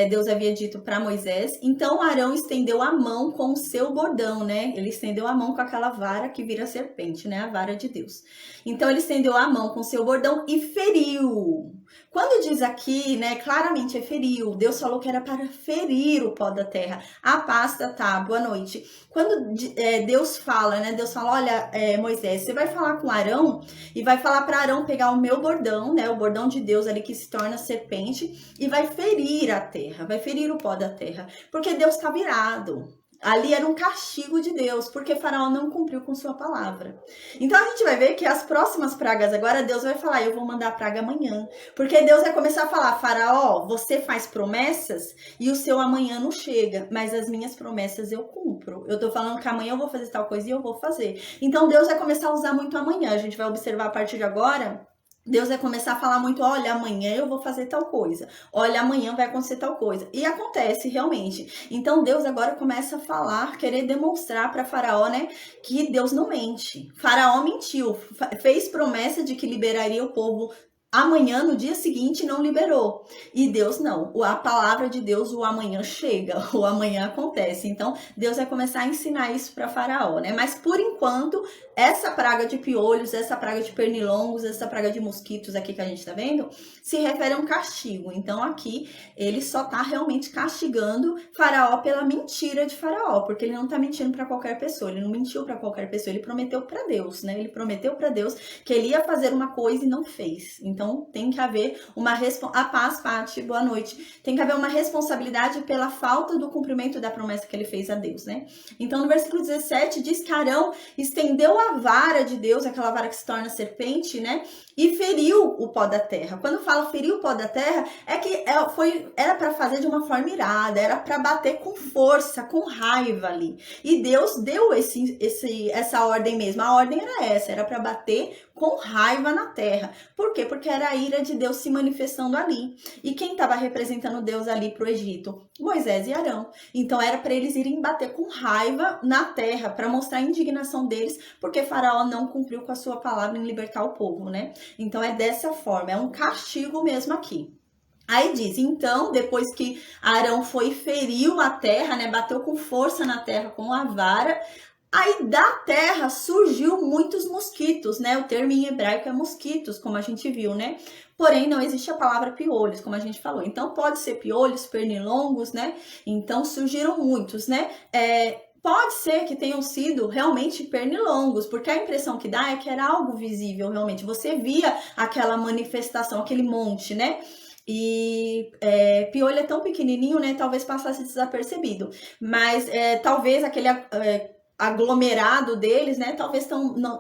Deus havia dito para Moisés. Então Arão estendeu a mão com o seu bordão, né? Ele estendeu a mão com aquela vara que vira serpente, né? A vara de Deus. Então ele estendeu a mão com o seu bordão e feriu. Quando diz aqui, né, claramente é feriu. Deus falou que era para ferir o pó da terra. A pasta, tá, boa noite. Quando Deus fala, né, Deus fala, olha, Moisés, você vai falar com Arão e vai falar para Arão pegar o meu bordão, né, o bordão de Deus ali que se torna serpente e vai ferir a terra, vai ferir o pó da terra, porque Deus está virado. Ali era um castigo de Deus, porque Faraó não cumpriu com sua palavra. Então a gente vai ver que as próximas pragas agora, Deus vai falar, eu vou mandar a praga amanhã. Porque Deus vai começar a falar, Faraó, você faz promessas e o seu amanhã não chega, mas as minhas promessas eu cumpro. Eu tô falando que amanhã eu vou fazer tal coisa e eu vou fazer. Então Deus vai começar a usar muito amanhã. A gente vai observar a partir de agora. Deus vai começar a falar muito, olha, amanhã eu vou fazer tal coisa, olha, amanhã vai acontecer tal coisa. E acontece realmente. Então Deus agora começa a falar, querer demonstrar para Faraó, né, que Deus não mente. Faraó mentiu, fez promessa de que liberaria o povo amanhã, no dia seguinte, não liberou. E Deus não. A palavra de Deus, o amanhã chega, o amanhã acontece. Então, Deus vai começar a ensinar isso para Faraó, né? Mas, por enquanto, essa praga de piolhos, essa praga de pernilongos, essa praga de mosquitos aqui que a gente tá vendo, se refere a um castigo. Então, aqui, ele só tá realmente castigando Faraó pela mentira de Faraó, porque ele não tá mentindo para qualquer pessoa, ele não mentiu para qualquer pessoa, ele prometeu para Deus, né? Ele prometeu para Deus que ele ia fazer uma coisa e não fez. Então, tem que haver uma a paz, Pati, boa noite. Tem que haver uma responsabilidade pela falta do cumprimento da promessa que ele fez a Deus, né? Então, no versículo 17, diz que Arão estendeu a vara de Deus, aquela vara que se torna serpente, né? E feriu o pó da terra. Quando fala feriu o pó da terra, é que era para fazer de uma forma irada, era para bater com força, com raiva ali. E Deus deu essa ordem mesmo. A ordem era essa, era para bater com raiva na terra. Por quê? Porque era a ira de Deus se manifestando ali. E quem estava representando Deus ali para o Egito? Moisés e Arão. Então era para eles irem bater com raiva na terra, para mostrar a indignação deles, porque Faraó não cumpriu com a sua palavra em libertar o povo, né? Então é dessa forma, é um castigo mesmo aqui. Aí diz, então, depois que Arão foi e feriu a terra, né, bateu com força na terra com a vara, aí da terra surgiu muitos mosquitos, né? O termo em hebraico é mosquitos, como a gente viu, né? Porém, não existe a palavra piolhos, como a gente falou. Então, pode ser piolhos, pernilongos, né? Então, surgiram muitos, né? Pode ser que tenham sido realmente pernilongos, porque a impressão que dá é que era algo visível realmente. Você via aquela manifestação, aquele monte, né? E piolho é tão pequenininho, né? Talvez passasse desapercebido. Mas talvez aquele aglomerado deles, né? Talvez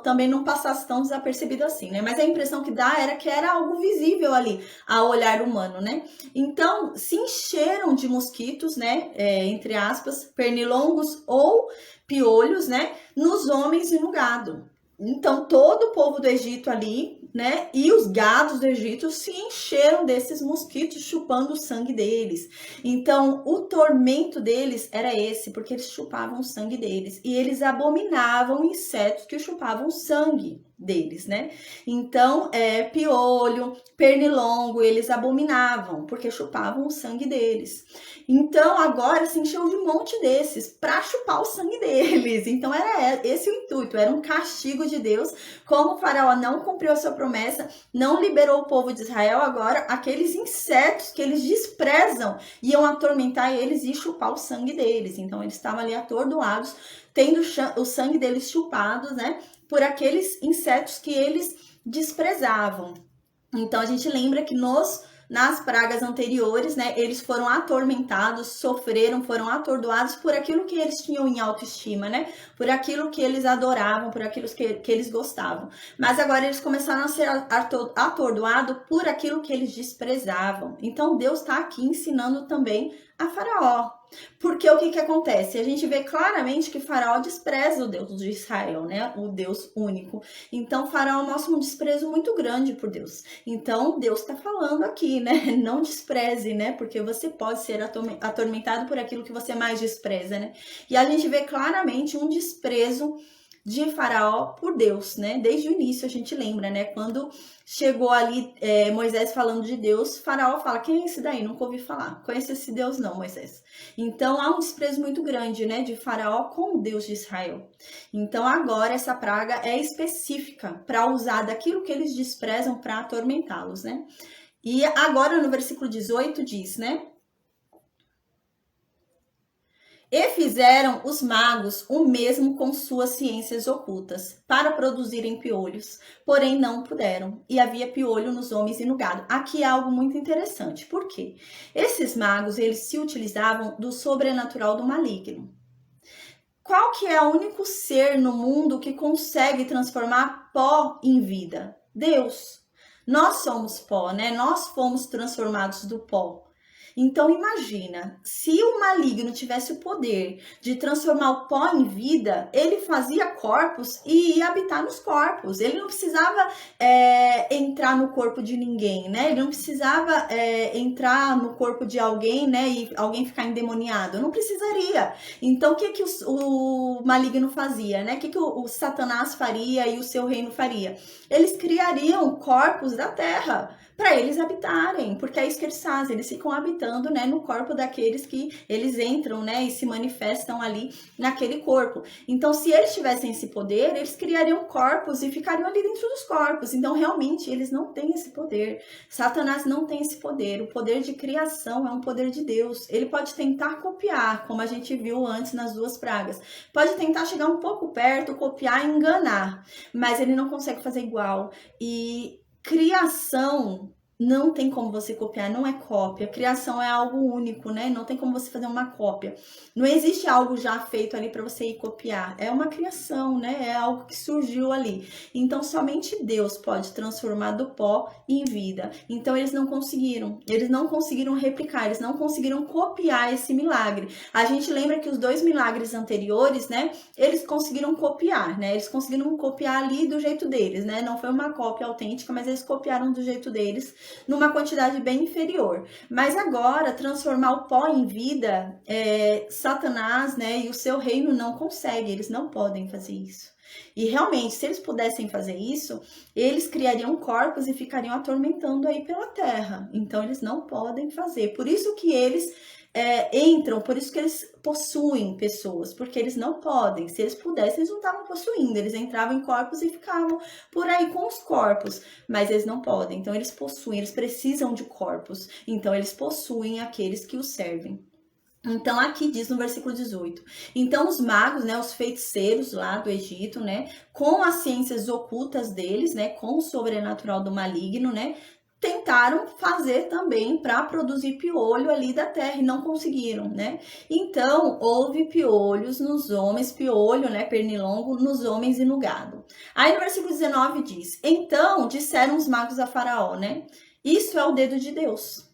também não passasse tão desapercebido assim, né? Mas a impressão que dá era que era algo visível ali ao olhar humano, né? Então, se encheram de mosquitos, né? Entre aspas, pernilongos ou piolhos, né? Nos homens e no gado. Então, todo o povo do Egito ali, né, e os gados do Egito se encheram desses mosquitos chupando o sangue deles. Então, o tormento deles era esse, porque eles chupavam o sangue deles. E eles abominavam insetos que chupavam o sangue deles, né? Então, piolho, pernilongo, eles abominavam, porque chupavam o sangue deles. Então, agora se encheu de um monte desses para chupar o sangue deles. Então, era esse o intuito, era um castigo de Deus. Como o faraó não cumpriu a sua promessa, não liberou o povo de Israel, agora aqueles insetos que eles desprezam iam atormentar eles e chupar o sangue deles. Então, eles estavam ali atordoados, tendo o sangue deles chupados, né, por aqueles insetos que eles desprezavam. Então, a gente lembra que nas pragas anteriores, né, eles foram atormentados, sofreram, foram atordoados por aquilo que eles tinham em autoestima, né, por aquilo que eles adoravam, por aquilo que eles gostavam. Mas agora eles começaram a ser atordoados por aquilo que eles desprezavam. Então, Deus está aqui ensinando também a Faraó. Porque o que acontece? A gente vê claramente que Faraó despreza o Deus de Israel, né? O Deus único. Então, Faraó mostra um desprezo muito grande por Deus. Então, Deus está falando aqui, né? Não despreze, né? Porque você pode ser atormentado por aquilo que você mais despreza, né? E a gente vê claramente um desprezo de Faraó por Deus, né? Desde o início a gente lembra, né? Quando chegou ali Moisés falando de Deus, Faraó fala, quem é esse daí? Nunca ouvi falar. Conhece esse Deus não, Moisés. Então há um desprezo muito grande, né? De Faraó com o Deus de Israel. Então agora essa praga é específica para usar daquilo que eles desprezam para atormentá-los, né? E agora no versículo 18 diz, né? E fizeram os magos o mesmo com suas ciências ocultas, para produzirem piolhos, porém não puderam, e havia piolho nos homens e no gado. Aqui é algo muito interessante, por quê? Esses magos, eles se utilizavam do sobrenatural do maligno. Qual que é o único ser no mundo que consegue transformar pó em vida? Deus. Nós somos pó, né? Nós fomos transformados do pó. Então imagina, se o maligno tivesse o poder de transformar o pó em vida, ele fazia corpos e ia habitar nos corpos. Ele não precisava entrar no corpo de ninguém, né? Ele não precisava entrar no corpo de alguém, né? E alguém ficar endemoniado. Não precisaria. Então o que o maligno fazia, né? O que o Satanás faria e o seu reino faria? Eles criariam corpos da terra para eles habitarem, porque é isso que eles fazem, eles ficam habitando, né, no corpo daqueles que eles entram, né, e se manifestam ali naquele corpo. Então, se eles tivessem esse poder, eles criariam corpos e ficariam ali dentro dos corpos. Então, realmente, eles não têm esse poder. Satanás não tem esse poder. O poder de criação é um poder de Deus. Ele pode tentar copiar, como a gente viu antes nas duas pragas. Pode tentar chegar um pouco perto, copiar e enganar, mas ele não consegue fazer igual. E criação não tem como você copiar, não é cópia. Criação é algo único, né? Não tem como você fazer uma cópia. Não existe algo já feito ali para você ir copiar. É uma criação, né? É algo que surgiu ali. Então, somente Deus pode transformar do pó em vida. Então, eles não conseguiram. Eles não conseguiram replicar, eles não conseguiram copiar esse milagre. A gente lembra que os 2 milagres anteriores, né? Eles conseguiram copiar, né? Eles conseguiram copiar ali do jeito deles, né? Não foi uma cópia autêntica, mas eles copiaram do jeito deles, numa quantidade bem inferior. Mas agora, transformar o pó em vida, Satanás, né, e o seu reino não consegue, eles não podem fazer isso. E realmente, se eles pudessem fazer isso, eles criariam corpos e ficariam atormentando aí pela terra. Então, eles não podem fazer. Por isso que eles entram, por isso que eles possuem pessoas, porque eles não podem. Se eles pudessem, eles não estavam possuindo, eles entravam em corpos e ficavam por aí com os corpos, mas eles não podem. Então eles possuem, eles precisam de corpos, então eles possuem aqueles que os servem. Então aqui diz no versículo 18, então os magos, né, os feiticeiros lá do Egito, né, com as ciências ocultas deles, né, com o sobrenatural do maligno, né, tentaram fazer também para produzir piolho ali da terra e não conseguiram, né? Então, houve piolhos nos homens, piolho, né, pernilongo, nos homens e no gado. Aí no versículo 19 diz, então disseram os magos a Faraó, né? Isso é o dedo de Deus.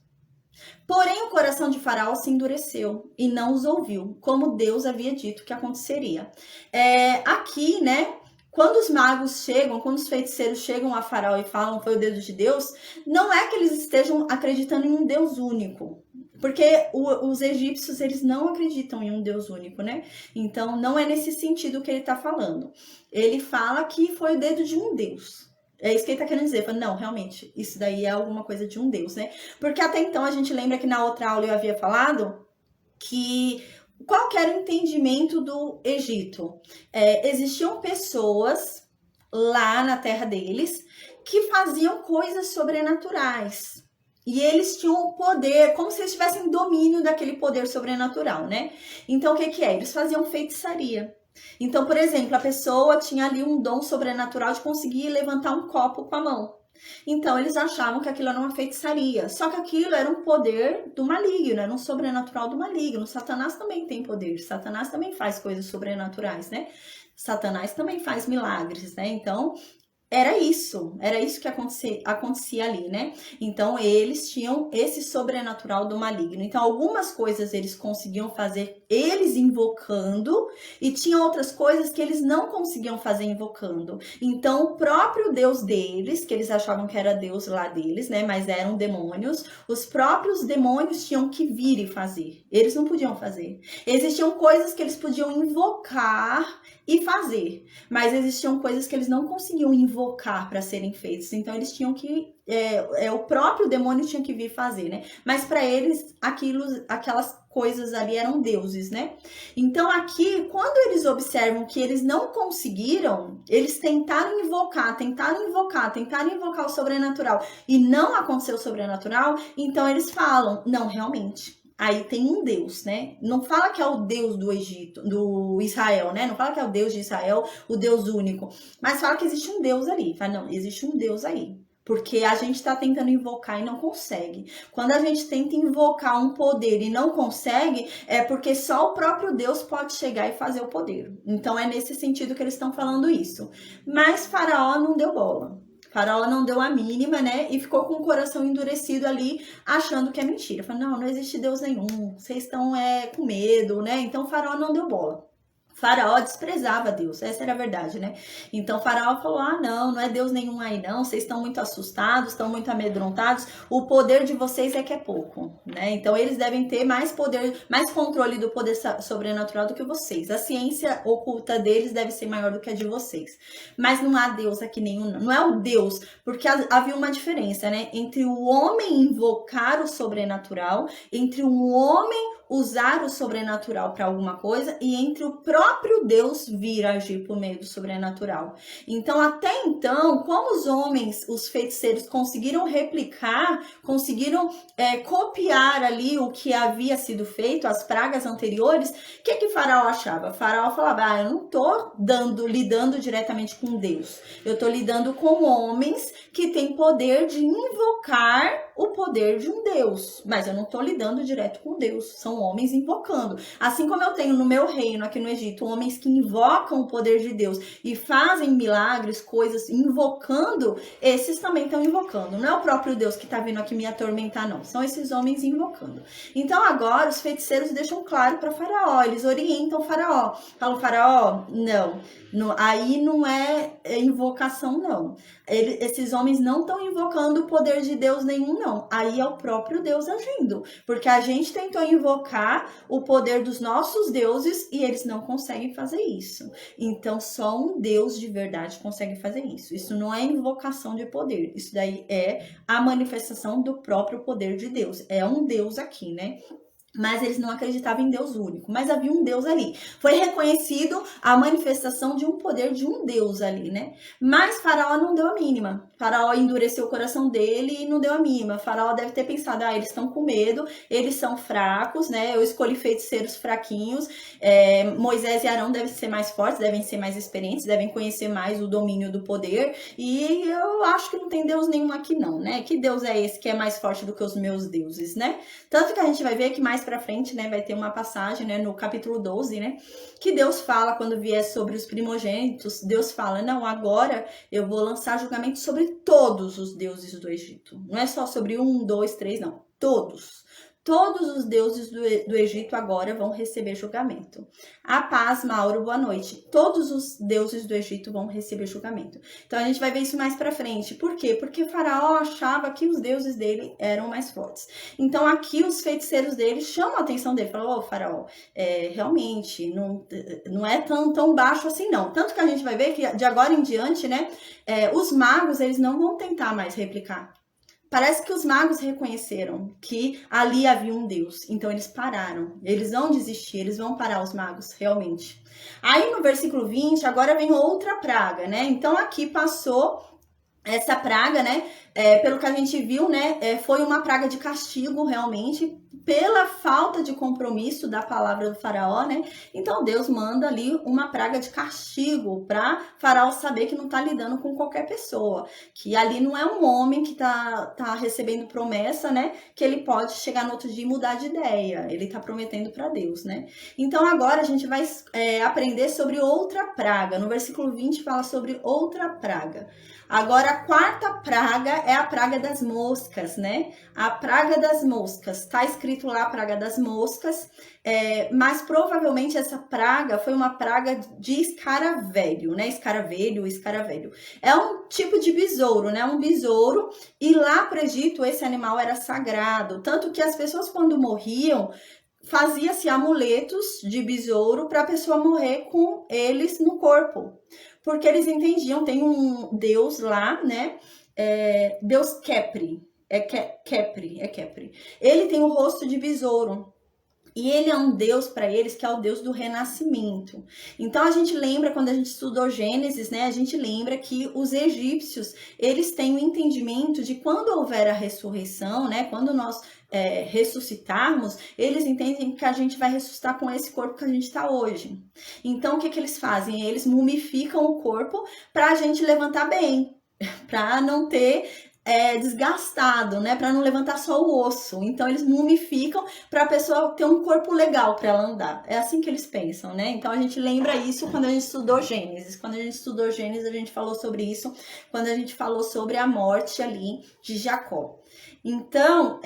Porém, o coração de Faraó se endureceu e não os ouviu, como Deus havia dito que aconteceria. Aqui, né? quando os magos chegam, quando os feiticeiros chegam a Faraó e falam foi o dedo de Deus, não é que eles estejam acreditando em um Deus único. Porque os egípcios, eles não acreditam em um Deus único, né? Então, não é nesse sentido que ele está falando. Ele fala que foi o dedo de um Deus. É isso que ele está querendo dizer. Fala, não, realmente, isso daí é alguma coisa de um Deus, né? Porque até então, a gente lembra que na outra aula eu havia falado que qual que era o entendimento do Egito? Existiam pessoas lá na terra deles que faziam coisas sobrenaturais. E eles tinham o poder, como se eles tivessem domínio daquele poder sobrenatural, né? Então, o que é? Eles faziam feitiçaria. Então, por exemplo, a pessoa tinha ali um dom sobrenatural de conseguir levantar um copo com a mão. Então, eles achavam que aquilo era uma feitiçaria. Só que aquilo era um poder do maligno, era um sobrenatural do maligno. Satanás também tem poder. Satanás também faz coisas sobrenaturais, né? Satanás também faz milagres, né? Então, era isso que acontecia ali, né? Então, eles tinham esse sobrenatural do maligno. Então, algumas coisas eles conseguiam fazer eles invocando, e tinha outras coisas que eles não conseguiam fazer invocando. Então, o próprio Deus deles, que eles achavam que era Deus lá deles, né? Mas eram demônios, os próprios demônios tinham que vir e fazer. Eles não podiam fazer. Existiam coisas que eles podiam invocar e fazer, mas existiam coisas que eles não conseguiam invocar para serem feitas, então eles tinham que, o próprio demônio tinha que vir fazer, né? Mas para eles, aquelas coisas ali eram deuses, né? Então aqui, quando eles observam que eles não conseguiram, eles tentaram invocar o sobrenatural e não aconteceu o sobrenatural, então eles falam, não, realmente, aí tem um Deus, né? Não fala que é o Deus do Egito, do Israel, né? Não fala que é o Deus de Israel, o Deus único. Mas fala que existe um Deus ali. Fala, não, existe um Deus aí. Porque a gente está tentando invocar e não consegue. Quando a gente tenta invocar um poder e não consegue, é porque só o próprio Deus pode chegar e fazer o poder. Então é nesse sentido que eles estão falando isso. Mas Faraó não deu bola. Faraó não deu a mínima, né? E ficou com o coração endurecido ali, achando que é mentira. Falou, não existe Deus nenhum. Vocês estão com medo, né? Então, Faraó não deu bola. Faraó desprezava Deus, essa era a verdade, né? Então Faraó falou, não é Deus nenhum aí não, vocês estão muito assustados, estão muito amedrontados, o poder de vocês é que é pouco, né? Então eles devem ter mais poder, mais controle do poder sobrenatural do que vocês. A ciência oculta deles deve ser maior do que a de vocês. Mas não há Deus aqui nenhum, não é o Deus, porque havia uma diferença, né? Entre o homem invocar o sobrenatural, entre um homem usar o sobrenatural para alguma coisa e entre o próprio Deus vir agir por meio do sobrenatural. Então, até então, como os homens, os feiticeiros conseguiram replicar, conseguiram copiar ali o que havia sido feito, as pragas anteriores, o que Faraó achava? Faraó falava, eu não estou lidando diretamente com Deus, eu estou lidando com homens que têm poder de invocar o poder de um Deus, mas eu não estou lidando direto com Deus, são homens invocando. Assim como eu tenho no meu reino, aqui no Egito, homens que invocam o poder de Deus e fazem milagres, coisas, invocando, esses também estão invocando. Não é o próprio Deus que está vindo aqui me atormentar, não. São esses homens invocando. Então agora os feiticeiros deixam claro para Faraó, eles orientam Faraó. Falam, Faraó, não, aí não é invocação, não. Esses homens não estão invocando o poder de Deus nenhum, não. Aí é o próprio Deus agindo. Porque a gente tentou invocar o poder dos nossos deuses e eles não conseguem fazer isso. Então, só um Deus de verdade consegue fazer isso. Isso não é invocação de poder. Isso daí é a manifestação do próprio poder de Deus. É um Deus aqui, né? Mas eles não acreditavam em Deus único, mas havia um Deus ali. Foi reconhecido a manifestação de um poder de um Deus ali, né? Mas Faraó não deu a mínima. Faraó endureceu o coração dele e não deu a mínima. Faraó deve ter pensado, eles estão com medo, eles são fracos, né? Eu escolhi feiticeiros fraquinhos. Moisés e Arão devem ser mais fortes, devem ser mais experientes, devem conhecer mais o domínio do poder. E eu acho que não tem Deus nenhum aqui não, né? Que Deus é esse que é mais forte do que os meus deuses, né? Tanto que a gente vai ver que mais pra frente, né, vai ter uma passagem, né, no capítulo 12, né, que Deus fala quando vier sobre os primogênitos, Deus fala, não, agora eu vou lançar julgamento sobre todos os deuses do Egito. Não é só sobre 1, 2, 3, não, todos. Todos os deuses do Egito agora vão receber julgamento. A paz, Mauro, boa noite. Todos os deuses do Egito vão receber julgamento. Então a gente vai ver isso mais pra frente. Por quê? Porque Faraó achava que os deuses dele eram mais fortes. Então aqui os feiticeiros dele chamam a atenção dele. Falam, Faraó, realmente não é tão baixo assim não. Tanto que a gente vai ver que de agora em diante, né, os magos eles não vão tentar mais replicar. Parece que os magos reconheceram que ali havia um Deus, então eles pararam, eles vão desistir, eles vão parar, os magos, realmente. Aí no versículo 20, agora vem outra praga, né? Então aqui passou essa praga, né? Pelo que a gente viu, né? Foi uma praga de castigo, realmente, pela falta de compromisso da palavra do faraó, né? Então Deus manda ali uma praga de castigo para faraó saber que não tá lidando com qualquer pessoa, que ali não é um homem que tá recebendo promessa, né? Que ele pode chegar no outro dia e mudar de ideia. Ele tá prometendo para Deus, né? Então agora a gente vai aprender sobre outra praga. No versículo 20 fala sobre outra praga. Agora a quarta praga é a praga das moscas, né? A praga das moscas, tá escrito lá a praga das moscas, mas provavelmente essa praga foi uma praga de escaravelho, né? Escaravelho. É um tipo de besouro, né? Um besouro, e lá para o Egito esse animal era sagrado, tanto que as pessoas quando morriam, fazia-se amuletos de besouro para a pessoa morrer com eles no corpo. Porque eles entendiam, tem um deus lá, né? Deus Khepri. Khepri. Ele tem o rosto de besouro. E ele é um Deus para eles que é o Deus do renascimento. Então a gente lembra, quando a gente estudou Gênesis, né? A gente lembra que os egípcios, eles têm o entendimento de quando houver a ressurreição, né? Quando nós ressuscitarmos, eles entendem que a gente vai ressuscitar com esse corpo que a gente está hoje. Então o que eles fazem? Eles mumificam o corpo para a gente levantar bem, para não ter desgastado, né? Para não levantar só o osso. Então eles mumificam para a pessoa ter um corpo legal para ela andar. É assim que eles pensam, né? Então a gente lembra isso quando a gente estudou Gênesis. Quando a gente estudou Gênesis, a gente falou sobre isso quando a gente falou sobre a morte ali de Jacó. Então,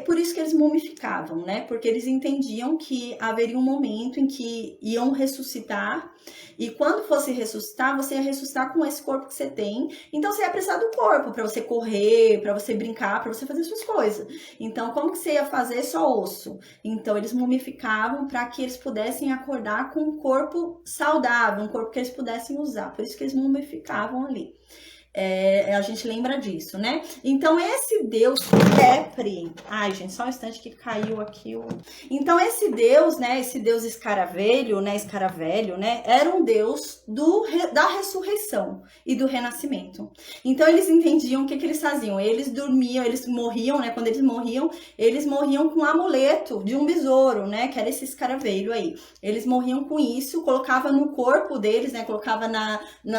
por isso que eles mumificavam, né? Porque eles entendiam que haveria um momento em que iam ressuscitar, e quando fosse ressuscitar, você ia ressuscitar com esse corpo que você tem. Então, você ia precisar do corpo para você correr, para você brincar, para você fazer suas coisas. Então, como que você ia fazer? Só osso. Então, eles mumificavam para que eles pudessem acordar com um corpo saudável, um corpo que eles pudessem usar. Por isso que eles mumificavam ali. A gente lembra disso, né? Então esse Deus Khepri, ai gente, só um instante que caiu aqui Então esse Deus, né, esse Deus escaravelho, né, era um Deus da ressurreição e do renascimento. Então eles entendiam o que eles faziam, eles dormiam, eles morriam, né, quando eles morriam com um amuleto de um besouro, né, que era esse escaravelho aí. Eles morriam com isso, colocava no corpo deles, né, colocava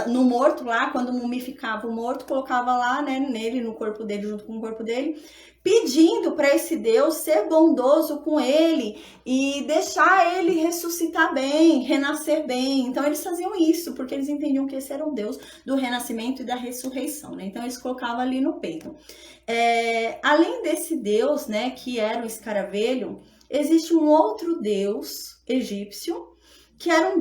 no morto lá, quando mumificava o morto, colocava lá, né, nele, no corpo dele, junto com o corpo dele, pedindo para esse Deus ser bondoso com ele e deixar ele ressuscitar bem, renascer bem. Então eles faziam isso, porque eles entendiam que esse era o Deus do renascimento e da ressurreição, né? Então eles colocavam ali no peito. Além desse Deus, né, que era o escaravelho, existe um outro Deus egípcio, que era um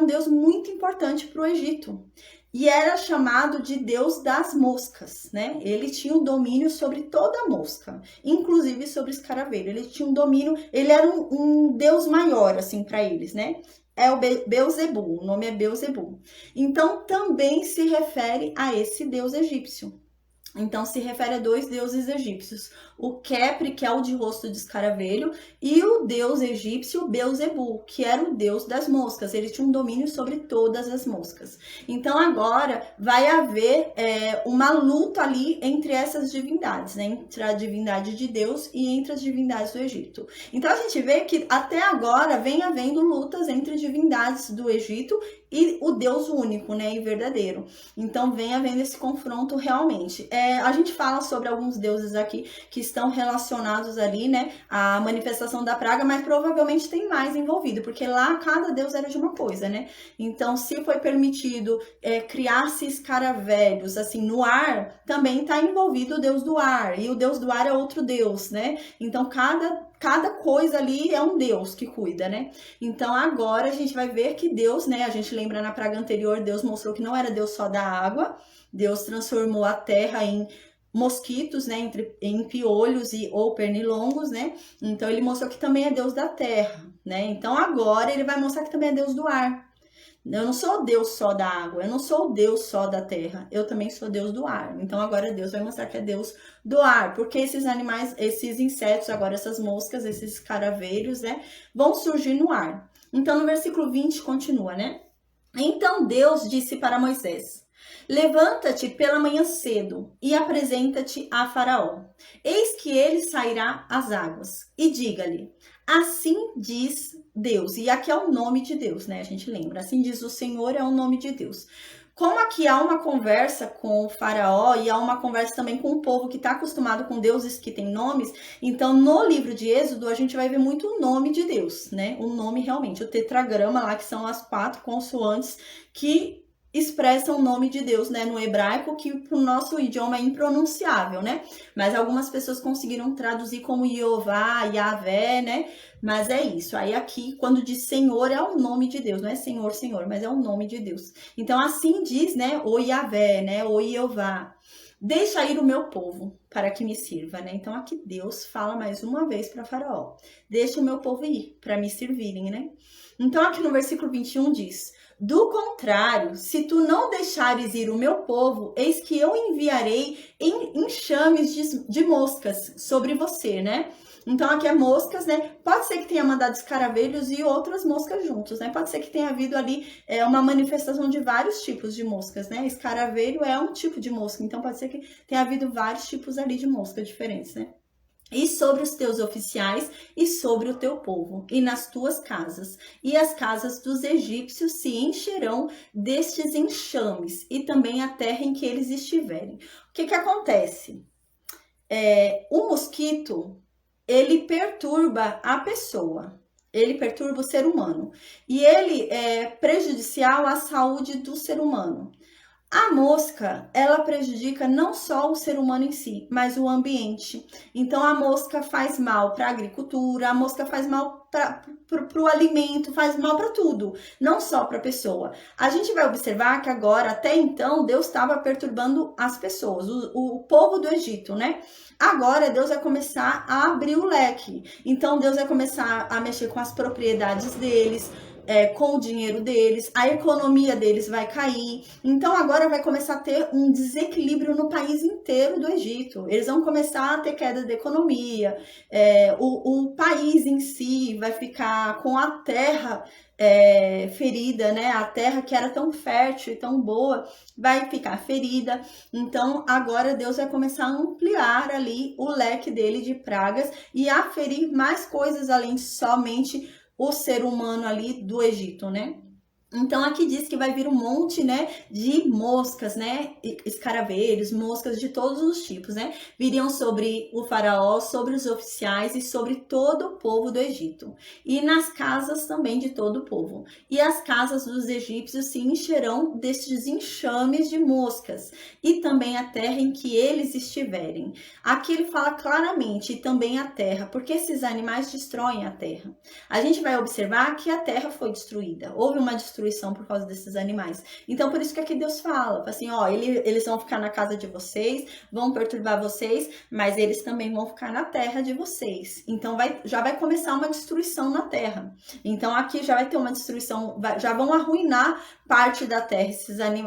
Deus muito importante para o Egito. E era chamado de Deus das moscas, né? Ele tinha um domínio sobre toda a mosca, inclusive sobre o escaravelho. Ele tinha um domínio, ele era um Deus maior, assim, para eles, né? É o Beelzebul, o nome é Beelzebul. Então, também se refere a esse Deus egípcio. Então, se refere a dois deuses egípcios. O Khepri, que é o de rosto de escaravelho, e o deus egípcio Beelzebul, que era o deus das moscas. Ele tinha um domínio sobre todas as moscas. Então, agora vai haver uma luta ali entre essas divindades, né? Entre a divindade de Deus e entre as divindades do Egito. Então, a gente vê que até agora vem havendo lutas entre divindades do Egito e o Deus único, né, e verdadeiro. Então vem havendo esse confronto realmente. a gente fala sobre alguns deuses aqui que estão relacionados ali, né, à manifestação da praga, mas provavelmente tem mais envolvido, porque lá cada deus era de uma coisa, né? Então, se foi permitido criar-se escaravelhos, assim, no ar, também está envolvido o deus do ar, e o deus do ar é outro deus, né? Então, cada coisa ali é um deus que cuida, né? Então agora a gente vai ver que Deus, né? A gente lembra na praga anterior, Deus mostrou que não era Deus só da água, Deus transformou a terra em mosquitos, né? Em piolhos ou pernilongos, né? Então ele mostrou que também é Deus da terra, né? Então agora ele vai mostrar que também é Deus do ar. Eu não sou Deus só da água, eu não sou Deus só da terra, eu também sou Deus do ar. Então agora Deus vai mostrar que é Deus do ar, porque esses animais, esses insetos, agora essas moscas, esses caraveiros, né, vão surgir no ar. Então no versículo 20 continua, né? Então Deus disse para Moisés: levanta-te pela manhã cedo e apresenta-te a Faraó. Eis que ele sairá às águas. E diga-lhe: assim diz Deus. E aqui é o nome de Deus, né? A gente lembra. Assim diz o Senhor, é o nome de Deus. Como aqui há uma conversa com o Faraó e há uma conversa também com o povo que está acostumado com deuses que têm nomes, então no livro de Êxodo a gente vai ver muito o nome de Deus, né? O nome realmente, o tetragrama lá, que são as 4 consoantes que expressam o nome de Deus, né, no hebraico, que pro nosso idioma é impronunciável, né? Mas algumas pessoas conseguiram traduzir como Jeová, Yahvé, né? Mas é isso. Aí aqui, quando diz Senhor, é o nome de Deus, não é Senhor, Senhor, mas é o nome de Deus. Então assim diz, né, o Yahvé, né, o Jeová. Deixa ir o meu povo para que me sirva, né? Então aqui Deus fala mais uma vez para Faraó: deixa o meu povo ir para me servirem, né? Então aqui no versículo 21 diz: do contrário, se tu não deixares ir o meu povo, eis que eu enviarei enxames de moscas sobre você, né? Então aqui é moscas, né? Pode ser que tenha mandado escaravelhos e outras moscas juntos, né? Pode ser que tenha havido ali uma manifestação de vários tipos de moscas, né? Escaravelho é um tipo de mosca, então pode ser que tenha havido vários tipos ali de moscas diferentes, né? E sobre os teus oficiais e sobre o teu povo, e nas tuas casas, e as casas dos egípcios se encherão destes enxames, e também a terra em que eles estiverem. O que acontece? O mosquito, ele perturba a pessoa, ele perturba o ser humano, e ele é prejudicial à saúde do ser humano. A mosca, ela prejudica não só o ser humano em si, mas o ambiente. Então, a mosca faz mal para a agricultura, a mosca faz mal para o alimento, faz mal para tudo, não só para a pessoa. A gente vai observar que agora, até então, Deus estava perturbando as pessoas, o povo do Egito, né? Agora, Deus vai começar a abrir o leque. Então, Deus vai começar a mexer com as propriedades deles, com o dinheiro deles, a economia deles vai cair. Então agora vai começar a ter um desequilíbrio no país inteiro do Egito. Eles vão começar a ter queda de economia, o país em si vai ficar com a terra ferida, né? A terra que era tão fértil e tão boa vai ficar ferida. Então agora Deus vai começar a ampliar ali o leque dele de pragas e a ferir mais coisas além de somente o ser humano ali do Egito, né? Então aqui diz que vai vir um monte, né, de moscas, né, escaravelhos, moscas de todos os tipos, né, viriam sobre o faraó, sobre os oficiais e sobre todo o povo do Egito, e nas casas também de todo o povo. E as casas dos egípcios se encherão destes enxames de moscas, e também a terra em que eles estiverem. Aqui ele fala claramente, e também a terra, porque esses animais destroem a terra. A gente vai observar que a terra foi destruída, houve uma destruição por causa desses animais. Então, por isso que aqui Deus fala, assim, ó, eles vão ficar na casa de vocês, vão perturbar vocês, mas eles também vão ficar na terra de vocês. Então, já vai começar uma destruição na terra. Então, aqui já vai ter uma destruição, já vão arruinar parte da terra,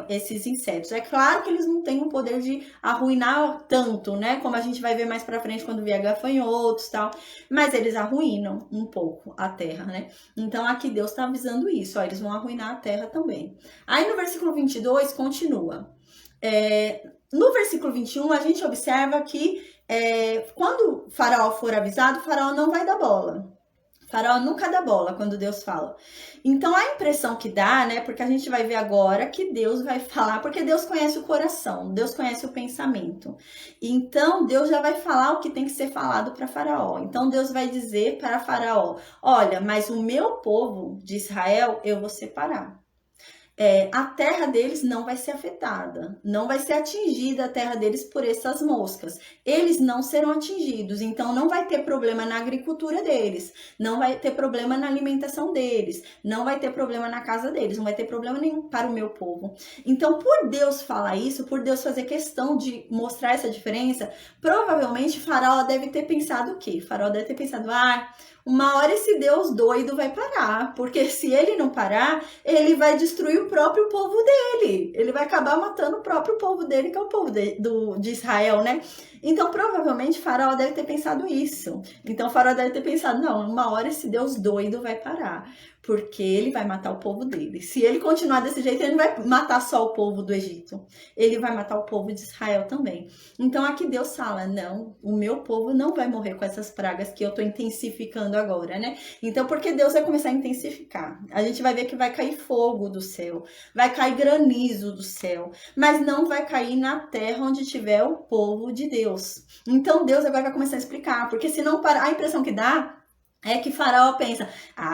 esses insetos. É claro que eles não têm o poder de arruinar tanto, né? Como a gente vai ver mais pra frente quando vier gafanhotos e tal. Mas eles arruinam um pouco a terra, né? Então aqui Deus tá avisando isso, ó, eles vão arruinar a terra também. Aí no versículo 22 continua. No versículo 21 a gente observa que quando o faraó for avisado, o faraó não vai dar bola. Faraó nunca dá bola quando Deus fala. Então a impressão que dá, né? Porque a gente vai ver agora que Deus vai falar, porque Deus conhece o coração, Deus conhece o pensamento. Então Deus já vai falar o que tem que ser falado para Faraó. Então Deus vai dizer para Faraó: olha, mas o meu povo de Israel eu vou separar. A terra deles não vai ser afetada, não vai ser atingida a terra deles por essas moscas. Eles não serão atingidos, então não vai ter problema na agricultura deles, não vai ter problema na alimentação deles, não vai ter problema na casa deles, não vai ter problema nenhum para o meu povo. Então, por Deus falar isso, por Deus fazer questão de mostrar essa diferença, provavelmente Faraó deve ter pensado o quê? Faraó deve ter pensado, uma hora esse Deus doido vai parar, porque se ele não parar, ele vai destruir o próprio povo dele. Ele vai acabar matando o próprio povo dele, que é o povo de Israel, né? Então, provavelmente, Faraó deve ter pensado isso. Então, Faraó deve ter pensado, não, uma hora esse Deus doido vai parar, porque ele vai matar o povo dele. Se ele continuar desse jeito, ele não vai matar só o povo do Egito. Ele vai matar o povo de Israel também. Então, aqui Deus fala, não, o meu povo não vai morrer com essas pragas que eu tô intensificando agora, né? Então, porque Deus vai começar a intensificar. A gente vai ver que vai cair fogo do céu, vai cair granizo do céu, mas não vai cair na terra onde tiver o povo de Deus. Então Deus agora vai começar a explicar, porque senão a impressão que dá é que Faraó pensa,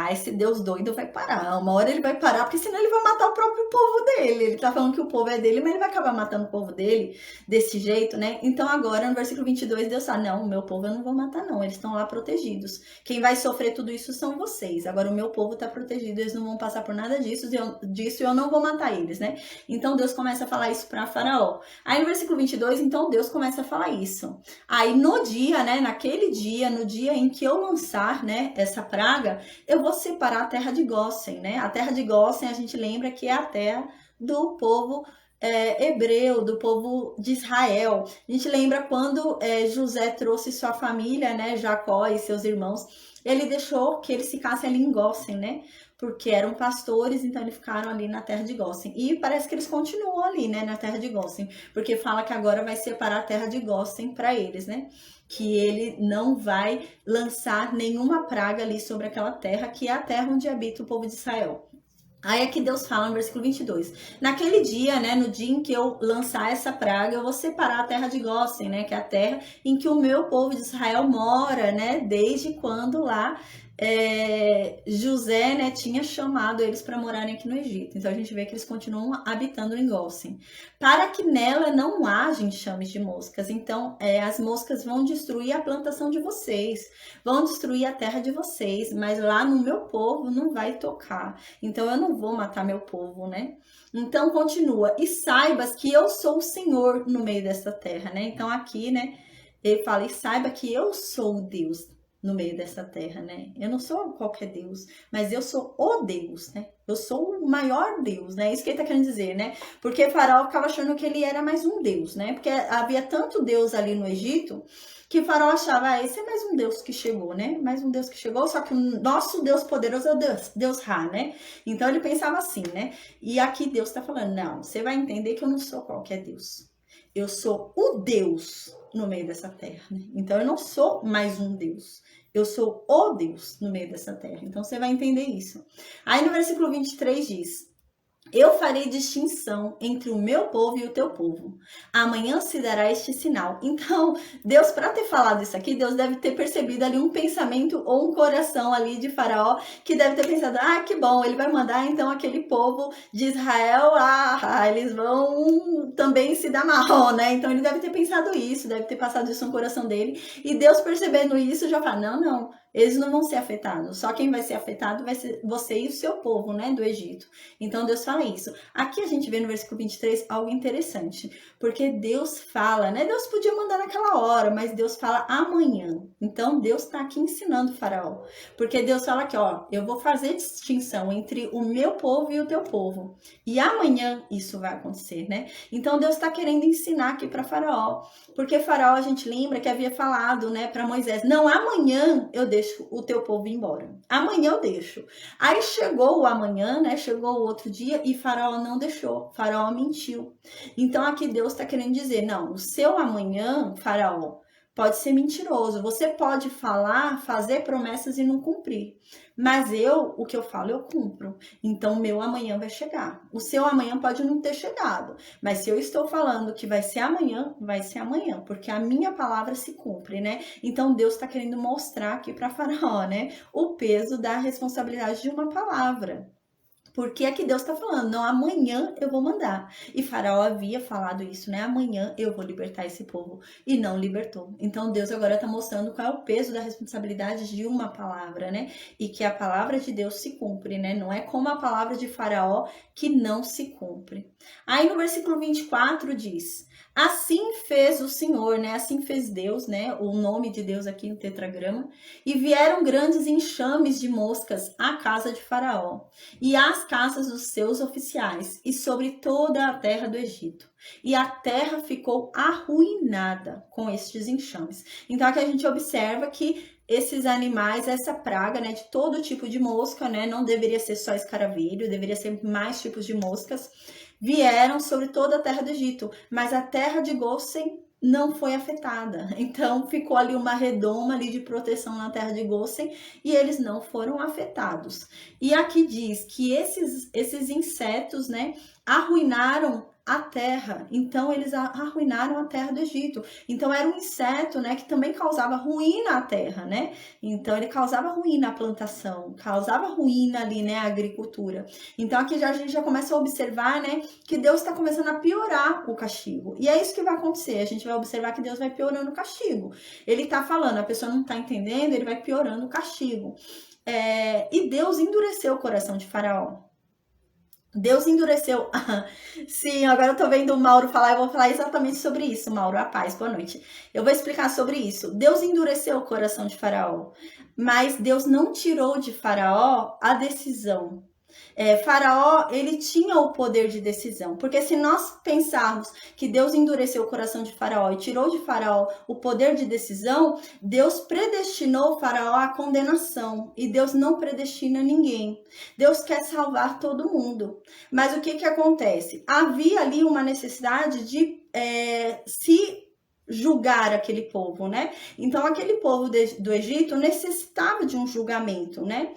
esse Deus doido vai parar, uma hora ele vai parar, porque senão ele vai matar o próprio povo dele. Ele tá falando que o povo é dele, mas ele vai acabar matando o povo dele desse jeito, né? Então agora no versículo 22 Deus fala, não, o meu povo eu não vou matar não, eles estão lá protegidos. Quem vai sofrer tudo isso são vocês. Agora o meu povo tá protegido, eles não vão passar por nada disso e eu não vou matar eles, né? Então Deus começa a falar isso para Faraó. Aí no versículo 22, então Deus começa a falar isso. Aí no dia, né, naquele dia, no dia em que eu lançar, né, essa praga, eu vou separar a terra de Gósen, né? A terra de Gósen, a gente lembra que é a terra do povo hebreu, do povo de Israel. A gente lembra quando José trouxe sua família, né, Jacó e seus irmãos, ele deixou que eles ficassem ali em Gósen, né? Porque eram pastores, então eles ficaram ali na terra de Gósen. E parece que eles continuam ali, né, na terra de Gósen, porque fala que agora vai separar a terra de Gósen para eles, né? Que ele não vai lançar nenhuma praga ali sobre aquela terra, que é a terra onde habita o povo de Israel. Aí é que Deus fala no versículo 22. Naquele dia, né, no dia em que eu lançar essa praga, eu vou separar a terra de Gósen, né, que é a terra em que o meu povo de Israel mora, né, desde quando lá José, né, tinha chamado eles para morarem aqui no Egito. Então a gente vê que eles continuam habitando em Gósen, para que nela não haja enxames de moscas. Então as moscas vão destruir a plantação de vocês, vão destruir a terra de vocês, mas lá no meu povo não vai tocar. Então eu não vou matar meu povo, né? Então continua, e saibas que eu sou o Senhor no meio dessa terra, né? Então aqui, né, ele fala, e saiba que eu sou o Deus no meio dessa terra, né? Eu não sou qualquer Deus, mas eu sou o Deus, né? Eu sou o maior Deus, né? Isso que ele tá querendo dizer, né? Porque Faraó ficava achando que ele era mais um Deus, né? Porque havia tanto Deus ali no Egito que Faraó achava, esse é mais um Deus que chegou, né? Mais um Deus que chegou, só que o nosso Deus poderoso é o Deus Ra, né? Então ele pensava assim, né? E aqui Deus tá falando, não, você vai entender que eu não sou qualquer Deus. Eu sou o Deus no meio dessa terra, né? Então eu não sou mais um Deus. Eu sou o Deus no meio dessa terra. Então você vai entender isso. Aí no versículo 23 diz, eu farei distinção entre o meu povo e o teu povo. Amanhã se dará este sinal. Então, Deus, para ter falado isso aqui, Deus deve ter percebido ali um pensamento ou um coração ali de Faraó, que deve ter pensado, que bom, ele vai mandar então aquele povo de Israel, eles vão também se dar mal, né? Então ele deve ter pensado isso, deve ter passado isso no coração dele. E Deus, percebendo isso, já fala, não, eles não vão ser afetados. Só quem vai ser afetado vai ser você e o seu povo, né, do Egito. Então Deus fala isso. Aqui a gente vê no versículo 23 algo interessante, porque Deus fala, né? Deus podia mandar naquela hora, mas Deus fala amanhã. Então Deus está aqui ensinando o Faraó, porque Deus fala aqui, eu vou fazer distinção entre o meu povo e o teu povo. E amanhã isso vai acontecer, né? Então Deus está querendo ensinar aqui para Faraó, porque Faraó, a gente lembra que havia falado, né, para Moisés, não, amanhã eu deixo o teu povo ir embora. Amanhã eu deixo. Aí chegou o amanhã, né? Chegou o outro dia e Faraó não deixou. Faraó mentiu. Então aqui Deus está querendo dizer, não, o seu amanhã, Faraó, pode ser mentiroso, você pode falar, fazer promessas e não cumprir. Mas o que eu falo, eu cumpro. Então, o meu amanhã vai chegar. O seu amanhã pode não ter chegado. Mas se eu estou falando que vai ser amanhã, vai ser amanhã. Porque a minha palavra se cumpre, né? Então, Deus está querendo mostrar aqui para Faraó, né? O peso da responsabilidade de uma palavra. Porque é que Deus está falando, não, amanhã eu vou mandar. E Faraó havia falado isso, né? Amanhã eu vou libertar esse povo. E não libertou. Então Deus agora está mostrando qual é o peso da responsabilidade de uma palavra, né? E que a palavra de Deus se cumpre, né? Não é como a palavra de Faraó que não se cumpre. Aí no versículo 24 diz: assim fez o Senhor, né? Assim fez Deus, né? O nome de Deus aqui no tetragrama. E vieram grandes enxames de moscas à casa de Faraó e às casas dos seus oficiais, e sobre toda a terra do Egito. E a terra ficou arruinada com estes enxames. Então aqui a gente observa que esses animais, essa praga, né, de todo tipo de mosca, né, não deveria ser só escaravelho, deveria ser mais tipos de moscas, vieram sobre toda a terra do Egito, mas a terra de Gósen não foi afetada. Então ficou ali uma redoma ali de proteção na terra de Gósen e eles não foram afetados. E aqui diz que esses insetos, né, arruinaram a terra. Então eles arruinaram a terra do Egito. Então era um inseto, né, que também causava ruína à terra, né? Então ele causava ruína à plantação, causava ruína ali, né, à agricultura. Então aqui a gente já começa a observar, né, que Deus está começando a piorar o castigo. E é isso que vai acontecer. A gente vai observar que Deus vai piorando o castigo. Ele está falando, a pessoa não está entendendo, ele vai piorando o castigo. E Deus endureceu o coração de Faraó. Deus endureceu. Sim, agora eu tô vendo o Mauro falar, eu vou falar exatamente sobre isso, Mauro. A paz, boa noite. Eu vou explicar sobre isso. Deus endureceu o coração de Faraó, mas Deus não tirou de Faraó a decisão. Faraó, ele tinha o poder de decisão, porque se nós pensarmos que Deus endureceu o coração de Faraó e tirou de Faraó o poder de decisão, Deus predestinou Faraó à condenação e Deus não predestina ninguém. Deus quer salvar todo mundo, mas o que acontece? Havia ali uma necessidade de se julgar aquele povo, né? Então aquele povo do Egito necessitava de um julgamento, né?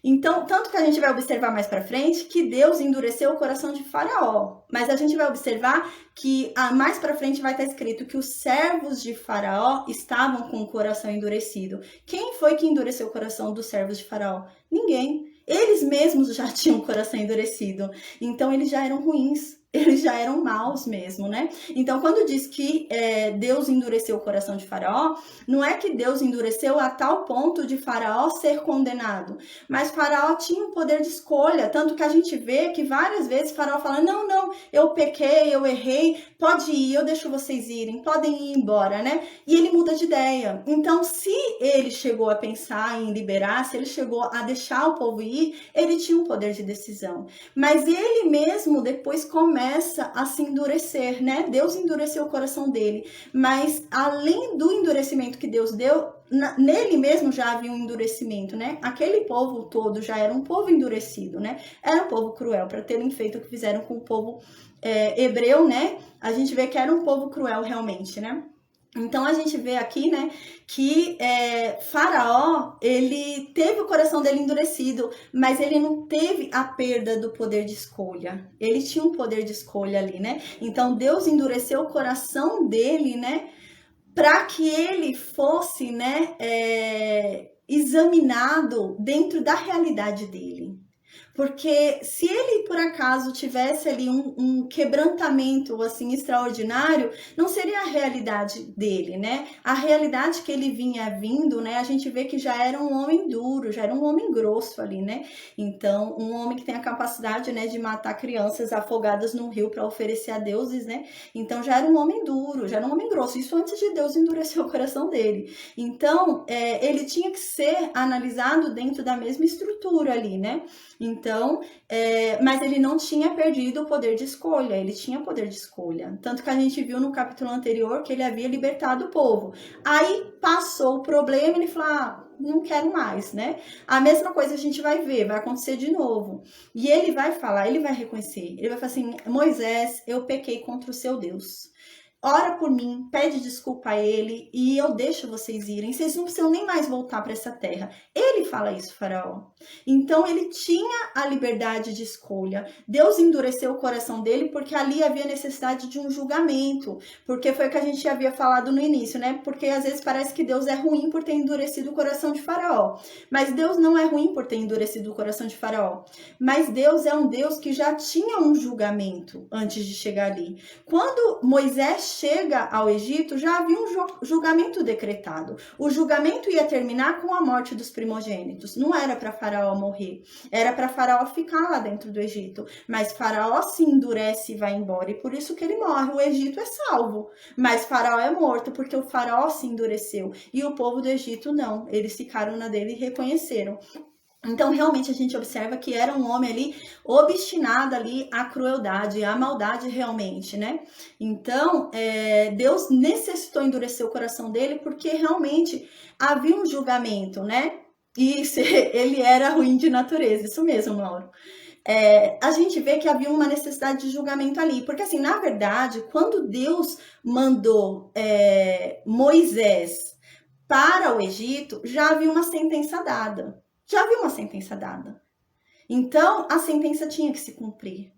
Então, tanto que a gente vai observar mais para frente que Deus endureceu o coração de Faraó. Mas a gente vai observar que mais para frente vai estar escrito que os servos de Faraó estavam com o coração endurecido. Quem foi que endureceu o coração dos servos de Faraó? Ninguém. Eles mesmos já tinham o coração endurecido. Então, eles já eram ruins. Eles já eram maus mesmo, né? Então, quando diz que Deus endureceu o coração de Faraó, não é que Deus endureceu a tal ponto de Faraó ser condenado, mas Faraó tinha um poder de escolha, tanto que a gente vê que várias vezes Faraó fala, não, eu pequei, eu errei, pode ir, eu deixo vocês irem, podem ir embora, né? E ele muda de ideia. Então, se ele chegou a pensar em liberar, se ele chegou a deixar o povo ir, ele tinha um poder de decisão. Mas ele mesmo depois começa a se endurecer, né? Deus endureceu o coração dele, mas além do endurecimento que Deus deu, nele mesmo já havia um endurecimento, né? Aquele povo todo já era um povo endurecido, né? Era um povo cruel, para terem feito o que fizeram com o povo hebreu, né? A gente vê que era um povo cruel realmente, né? Então, a gente vê aqui, né, que Faraó, ele teve o coração dele endurecido, mas ele não teve a perda do poder de escolha. Ele tinha um poder de escolha ali, né? Então, Deus endureceu o coração dele, né, para que ele fosse, né, examinado dentro da realidade dele. Porque se ele, por acaso, tivesse ali um quebrantamento, assim, extraordinário, não seria a realidade dele, né? A realidade que ele vinha vindo, né? A gente vê que já era um homem duro, já era um homem grosso ali, né? Então, um homem que tem a capacidade, né, de matar crianças afogadas num rio para oferecer a deuses, né? Então, já era um homem duro, já era um homem grosso. Isso antes de Deus endurecer o coração dele. Então, ele tinha que ser analisado dentro da mesma estrutura ali, né? Então, mas ele não tinha perdido o poder de escolha, ele tinha poder de escolha. Tanto que a gente viu no capítulo anterior que ele havia libertado o povo. Aí passou o problema e ele falou, não quero mais, né? A mesma coisa a gente vai ver, vai acontecer de novo. E ele vai falar, ele vai reconhecer, ele vai falar assim, Moisés, eu pequei contra o seu Deus. ora por mim, pede desculpa a ele e eu deixo vocês irem. Vocês não precisam nem mais voltar para essa terra. Ele fala isso, Faraó. Então ele tinha a liberdade de escolha. Deus endureceu o coração dele porque ali havia necessidade de um julgamento. Porque foi o que a gente havia falado no início, né? Porque às vezes parece que Deus é ruim por ter endurecido o coração de Faraó. Mas Deus não é ruim por ter endurecido o coração de Faraó. Mas Deus é um Deus que já tinha um julgamento antes de chegar ali. Quando Moisés chega ao Egito, já havia um julgamento decretado. O julgamento ia terminar com a morte dos primogênitos. Não era para Faraó morrer, era para Faraó ficar lá dentro do Egito. Mas Faraó se endurece e vai embora, e por isso que ele morre. O Egito é salvo, mas Faraó é morto porque o Faraó se endureceu. E o povo do Egito não, eles ficaram na dele e reconheceram. Então, realmente, a gente observa que era um homem ali obstinado ali à crueldade, à maldade realmente, né? Então, Deus necessitou endurecer o coração dele porque realmente havia um julgamento, né? E ele era ruim de natureza, isso mesmo, Mauro. A gente vê que havia uma necessidade de julgamento ali, porque assim, na verdade, quando Deus mandou Moisés para o Egito, já havia uma sentença dada. Já havia uma sentença dada. Então, a sentença tinha que se cumprir.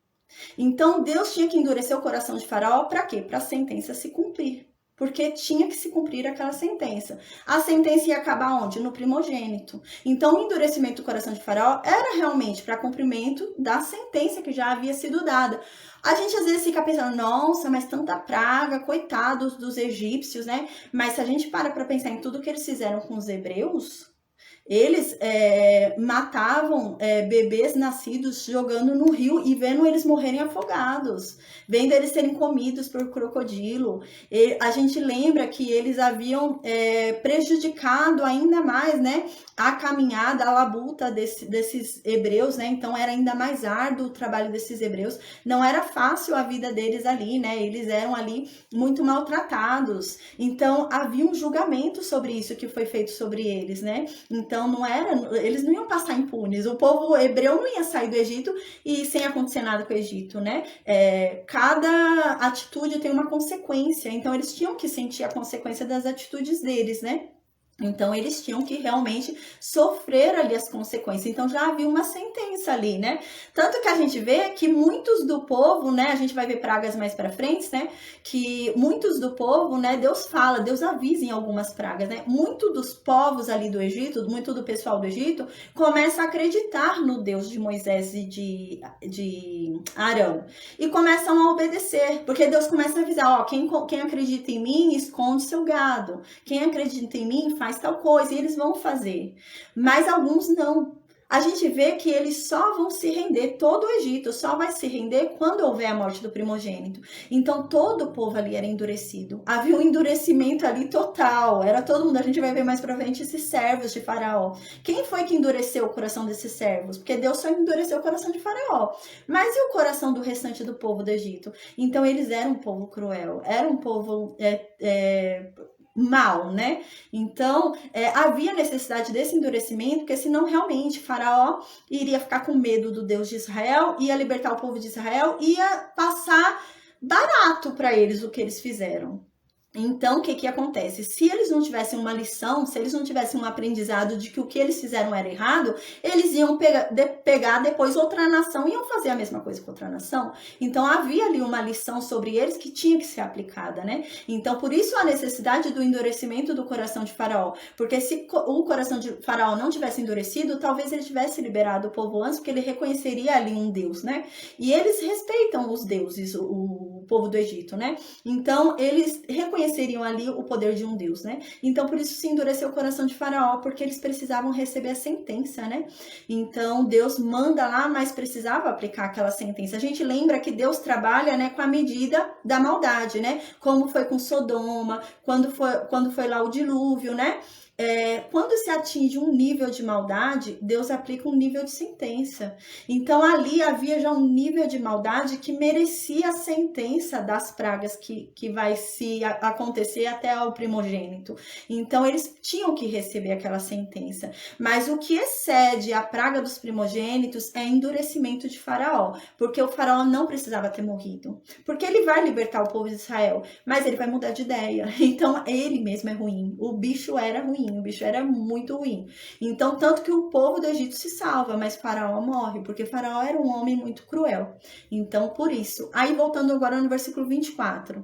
Então, Deus tinha que endurecer o coração de Faraó para quê? Para a sentença se cumprir. Porque tinha que se cumprir aquela sentença. A sentença ia acabar onde? No primogênito. Então, o endurecimento do coração de Faraó era realmente para cumprimento da sentença que já havia sido dada. A gente às vezes fica pensando, nossa, mas tanta praga, coitados dos egípcios, né? Mas se a gente para pensar em tudo que eles fizeram com os hebreus, eles matavam bebês nascidos jogando no rio e vendo eles morrerem afogados, vendo eles serem comidos por crocodilo. E a gente lembra que eles haviam prejudicado ainda mais, né, a caminhada, a labuta desses hebreus, né? Então era ainda mais árduo o trabalho desses hebreus. Não era fácil a vida deles ali, né? Eles eram ali muito maltratados. Então havia um julgamento sobre isso que foi feito sobre eles, né? Então não era, eles não iam passar impunes. O povo hebreu não ia sair do Egito e sem acontecer nada com o Egito, né? Cada atitude tem uma consequência. Então eles tinham que sentir a consequência das atitudes deles, né? Então, eles tinham que realmente sofrer ali as consequências. Então, já havia uma sentença ali, né? Tanto que a gente vê que muitos do povo, né? A gente vai ver pragas mais pra frente, né? Que muitos do povo, né? Deus fala, Deus avisa em algumas pragas, né? Muito dos povos ali do Egito, muito do pessoal do Egito, começa a acreditar no Deus de Moisés e de Arão. E começam a obedecer. Porque Deus começa a avisar, ó, quem acredita em mim, esconde seu gado. Quem acredita em mim, faz tal coisa, e eles vão fazer. Mas alguns não. A gente vê que eles só vão se render, todo o Egito só vai se render quando houver a morte do primogênito. Então todo o povo ali era endurecido. Havia um endurecimento ali total. Era todo mundo, a gente vai ver mais pra frente esses servos de Faraó. Quem foi que endureceu o coração desses servos? Porque Deus só endureceu o coração de Faraó. Mas e o coração do restante do povo do Egito? Então eles eram um povo cruel, era um povo mal, né? Então, havia necessidade desse endurecimento, porque senão realmente Faraó iria ficar com medo do Deus de Israel, ia libertar o povo de Israel, ia passar barato para eles o que eles fizeram. Então, o que acontece? Se eles não tivessem uma lição, se eles não tivessem um aprendizado de que o que eles fizeram era errado, eles iam pegar depois outra nação e iam fazer a mesma coisa com outra nação. Então, havia ali uma lição sobre eles que tinha que ser aplicada, né? Então, por isso a necessidade do endurecimento do coração de Faraó. Porque se o coração de Faraó não tivesse endurecido, talvez ele tivesse liberado o povo antes, porque ele reconheceria ali um Deus, né? E eles respeitam os deuses, o povo do Egito, né? Então, eles reconheceriam ali o poder de um Deus, né? Então, por isso se endureceu o coração de Faraó, porque eles precisavam receber a sentença, né? Então, Deus manda lá, mas precisava aplicar aquela sentença. A gente lembra que Deus trabalha, né, com a medida da maldade, né? Como foi com Sodoma, quando foi lá o dilúvio, né? quando se atinge um nível de maldade, Deus aplica um nível de sentença. Então ali havia já um nível de maldade que merecia a sentença das pragas que vai se acontecer até ao primogênito. Então eles tinham que receber aquela sentença. Mas o que excede a praga dos primogênitos é endurecimento de Faraó, porque o Faraó não precisava ter morrido, porque ele vai libertar o povo de Israel, mas ele vai mudar de ideia. Então ele mesmo é ruim. O bicho era ruim, o bicho era muito ruim. Então, tanto que o povo do Egito se salva, mas Faraó morre, porque Faraó era um homem muito cruel. Então, por isso. Aí, voltando agora no versículo 24.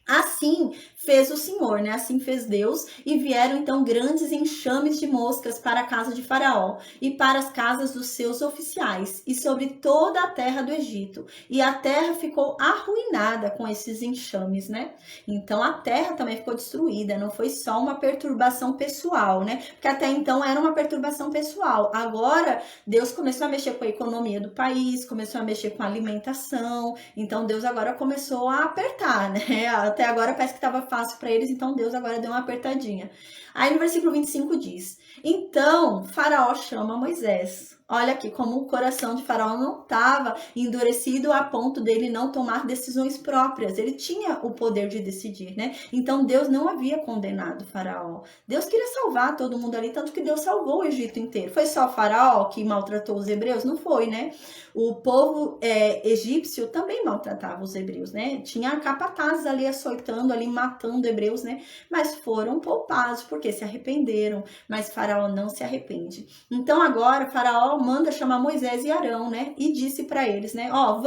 Assim fez o Senhor, né? Assim fez Deus, e vieram então grandes enxames de moscas para a casa de Faraó e para as casas dos seus oficiais e sobre toda a terra do Egito. E a terra ficou arruinada com esses enxames, né? Então a terra também ficou destruída, não foi só uma perturbação pessoal, né? Porque até então era uma perturbação pessoal. Agora Deus começou a mexer com a economia do país, começou a mexer com a alimentação. Então Deus agora começou a apertar, né? Até agora parece que estava fácil para eles, então Deus agora deu uma apertadinha. Aí no versículo 25 diz: Então Faraó chama Moisés. Olha aqui como o coração de Faraó não estava endurecido a ponto dele não tomar decisões próprias. Ele tinha o poder de decidir, né? Então Deus não havia condenado Faraó. Deus queria salvar todo mundo ali, tanto que Deus salvou o Egito inteiro. Foi só Faraó que maltratou os hebreus? Não foi, né? O povo egípcio também maltratava os hebreus, né? Tinha capatazes ali açoitando, ali matando hebreus, né? Mas foram poupados porque se arrependeram. Mas Faraó não se arrepende. Então agora Faraó manda chamar Moisés e Arão, né? E disse para eles, né? Ó,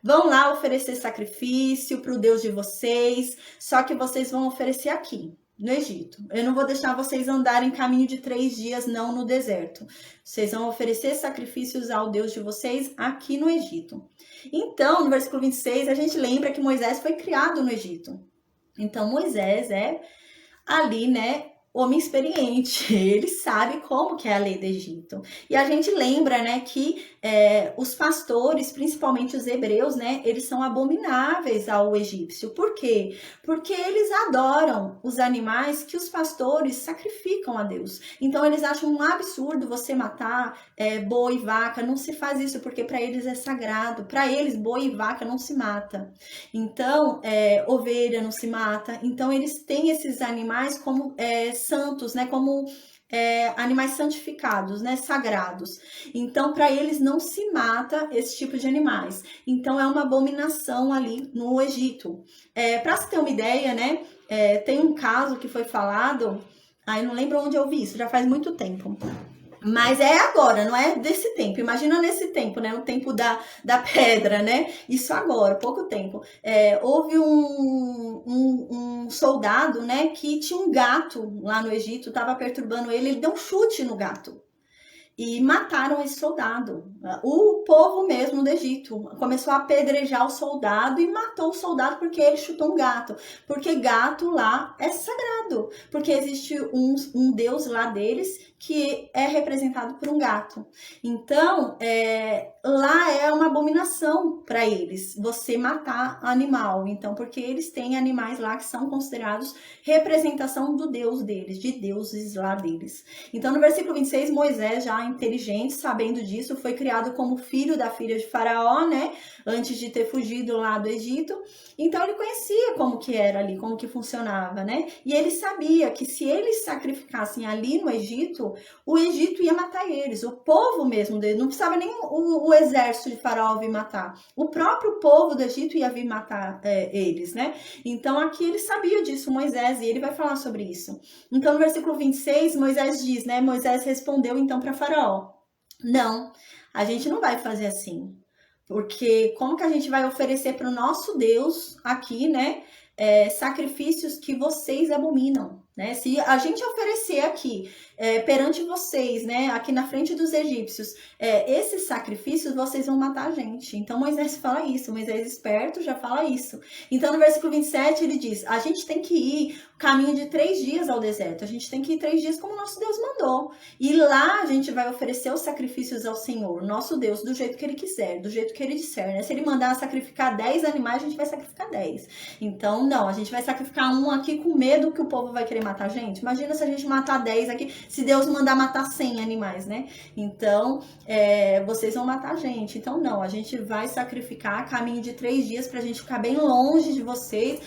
vão lá oferecer sacrifício para o Deus de vocês, só que vocês vão oferecer aqui, no Egito. Eu não vou deixar vocês andarem caminho de 3 dias, não, no deserto. Vocês vão oferecer sacrifícios ao Deus de vocês aqui no Egito. Então, no versículo 26, a gente lembra que Moisés foi criado no Egito. Então, Moisés é ali, né, homem experiente, ele sabe como que é a lei do Egito. E a gente lembra, né, que os pastores, principalmente os hebreus, né, eles são abomináveis ao egípcio. Por quê? Porque eles adoram os animais que os pastores sacrificam a Deus. Então eles acham um absurdo você matar boi e vaca, não se faz isso porque para eles é sagrado. Para eles, boi e vaca não se mata. Então, ovelha não se mata. Então eles têm esses animais como santos, né, como animais santificados, né, sagrados. Então, para eles não se mata esse tipo de animais. Então, é uma abominação ali no Egito. Para se ter uma ideia, né, tem um caso que foi falado, eu não lembro onde eu vi isso, já faz muito tempo. Mas é agora, não é desse tempo. Imagina nesse tempo, né? O tempo da pedra, né? Isso agora, pouco tempo. Houve um soldado, né? Que tinha um gato lá no Egito, estava perturbando ele deu um chute no gato. E mataram esse soldado. O povo mesmo do Egito começou a apedrejar o soldado e matou o soldado porque ele chutou um gato. Porque gato lá é sagrado. Porque existe um deus lá deles que é representado por um gato. Então, lá é uma abominação para eles, você matar animal. Então, porque eles têm animais lá que são considerados representação do deus deles, de deuses lá deles. Então, no versículo 26, Moisés, já inteligente, sabendo disso, foi criado como filho da filha de Faraó, né? Antes de ter fugido lá do Egito. Então, ele conhecia como que era ali, como que funcionava, né? E ele sabia que se eles sacrificassem ali no Egito, o Egito ia matar eles. O povo mesmo dele, não precisava nem o exército de Faraó vir matar. O próprio povo do Egito ia vir matar eles, né? Então, aqui ele sabia disso, Moisés, e ele vai falar sobre isso. Então, no versículo 26, Moisés diz, né? Moisés respondeu então para Faraó: Não, a gente não vai fazer assim. Porque como que a gente vai oferecer para o nosso Deus aqui, né? Sacrifícios que vocês abominam, né? Se a gente oferecer aqui perante vocês, né, aqui na frente dos egípcios, esses sacrifícios, vocês vão matar a gente. Então Moisés fala isso, Moisés esperto já fala isso. Então no versículo 27 ele diz: a gente tem que ir caminho de 3 dias ao deserto, a gente tem que ir 3 dias como nosso Deus mandou. E lá a gente vai oferecer os sacrifícios ao Senhor, nosso Deus, do jeito que ele quiser, do jeito que ele disser, né? Se ele mandar sacrificar 10 animais, a gente vai sacrificar 10. Então, não, a gente vai sacrificar um aqui com medo que o povo vai querer matar a gente? Imagina se a gente matar 10 aqui, se Deus mandar matar 100 animais, né? Então, vocês vão matar a gente. Então, não, a gente vai sacrificar a caminho de 3 dias pra gente ficar bem longe de vocês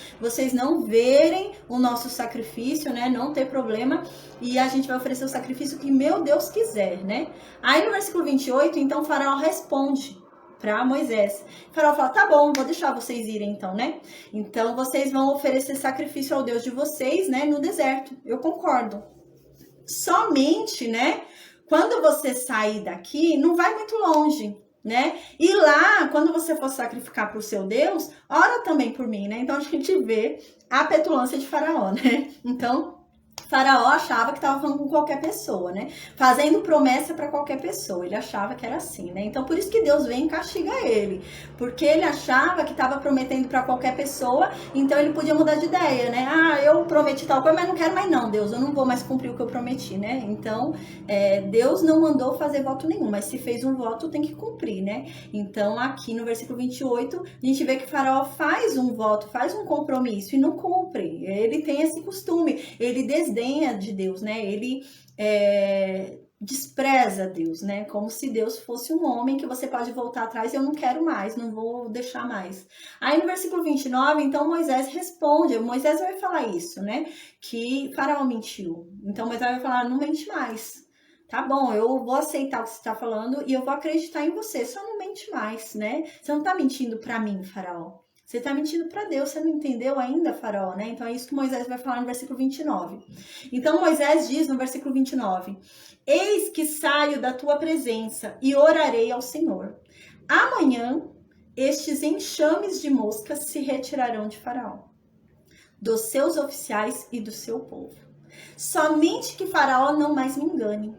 não verem o nosso sacrifício, né? Não ter problema. E a gente vai oferecer o sacrifício que meu Deus quiser, né? Aí no versículo 28, então, o faraó responde para Moisés. O faraó fala, tá bom, vou deixar vocês irem então, né? Então, vocês vão oferecer sacrifício ao Deus de vocês, né? No deserto. Eu concordo. Somente, né? Quando você sair daqui, não vai muito longe, né? E lá, quando você for sacrificar para o seu Deus, ora também por mim, né? Então, a gente vê a petulância de Faraó, né? Então, Faraó achava que estava falando com qualquer pessoa, né? Fazendo promessa para qualquer pessoa. Ele achava que era assim, né? Então, por isso que Deus vem e castiga ele. Porque ele achava que estava prometendo para qualquer pessoa, então ele podia mudar de ideia, né? Ah, eu prometi tal coisa, mas não quero mais não, Deus. Eu não vou mais cumprir o que eu prometi, né? Então, Deus não mandou fazer voto nenhum, mas se fez um voto, tem que cumprir, né? Então, aqui no versículo 28, a gente vê que Faraó faz um voto, faz um compromisso e não cumpre. Ele tem esse costume, ele desdenha de Deus, né? Ele despreza Deus, né? Como se Deus fosse um homem que você pode voltar atrás e eu não quero mais, não vou deixar mais. Aí no versículo 29, então Moisés responde, Moisés vai falar isso, né? Que Faraó mentiu. Então Moisés vai falar, não mente mais. Tá bom, eu vou aceitar o que você está falando e eu vou acreditar em você, só não mente mais, né? Você não tá mentindo para mim, Faraó. Você está mentindo para Deus, você não entendeu ainda, Faraó, né? Então é isso que Moisés vai falar no versículo 29. Então Moisés diz no versículo 29, eis que saio da tua presença e orarei ao Senhor. Amanhã estes enxames de moscas se retirarão de Faraó, dos seus oficiais e do seu povo. Somente que Faraó não mais me engane,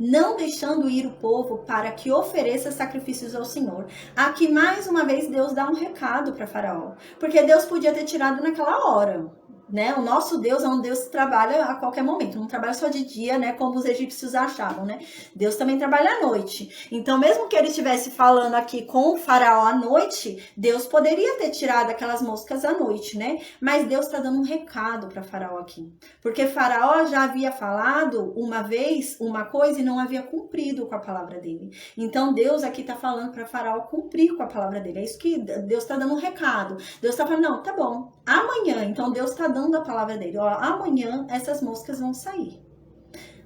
não deixando ir o povo para que ofereça sacrifícios ao Senhor. Aqui, mais uma vez, Deus dá um recado para Faraó. Porque Deus podia ter tirado naquela hora, né? O nosso Deus é um Deus que trabalha a qualquer momento. Não trabalha só de dia, né? Como os egípcios achavam, né? Deus também trabalha à noite. Então, mesmo que ele estivesse falando aqui com o Faraó à noite, Deus poderia ter tirado aquelas moscas à noite, né? Mas Deus está dando um recado para Faraó aqui. Porque Faraó já havia falado uma vez uma coisa e não havia cumprido com a palavra dele. Então, Deus aqui está falando para Faraó cumprir com a palavra dele. É isso que Deus está dando um recado. Deus está falando, não, tá bom. Amanhã, então Deus está dando a palavra dele. Ó, amanhã essas moscas vão sair.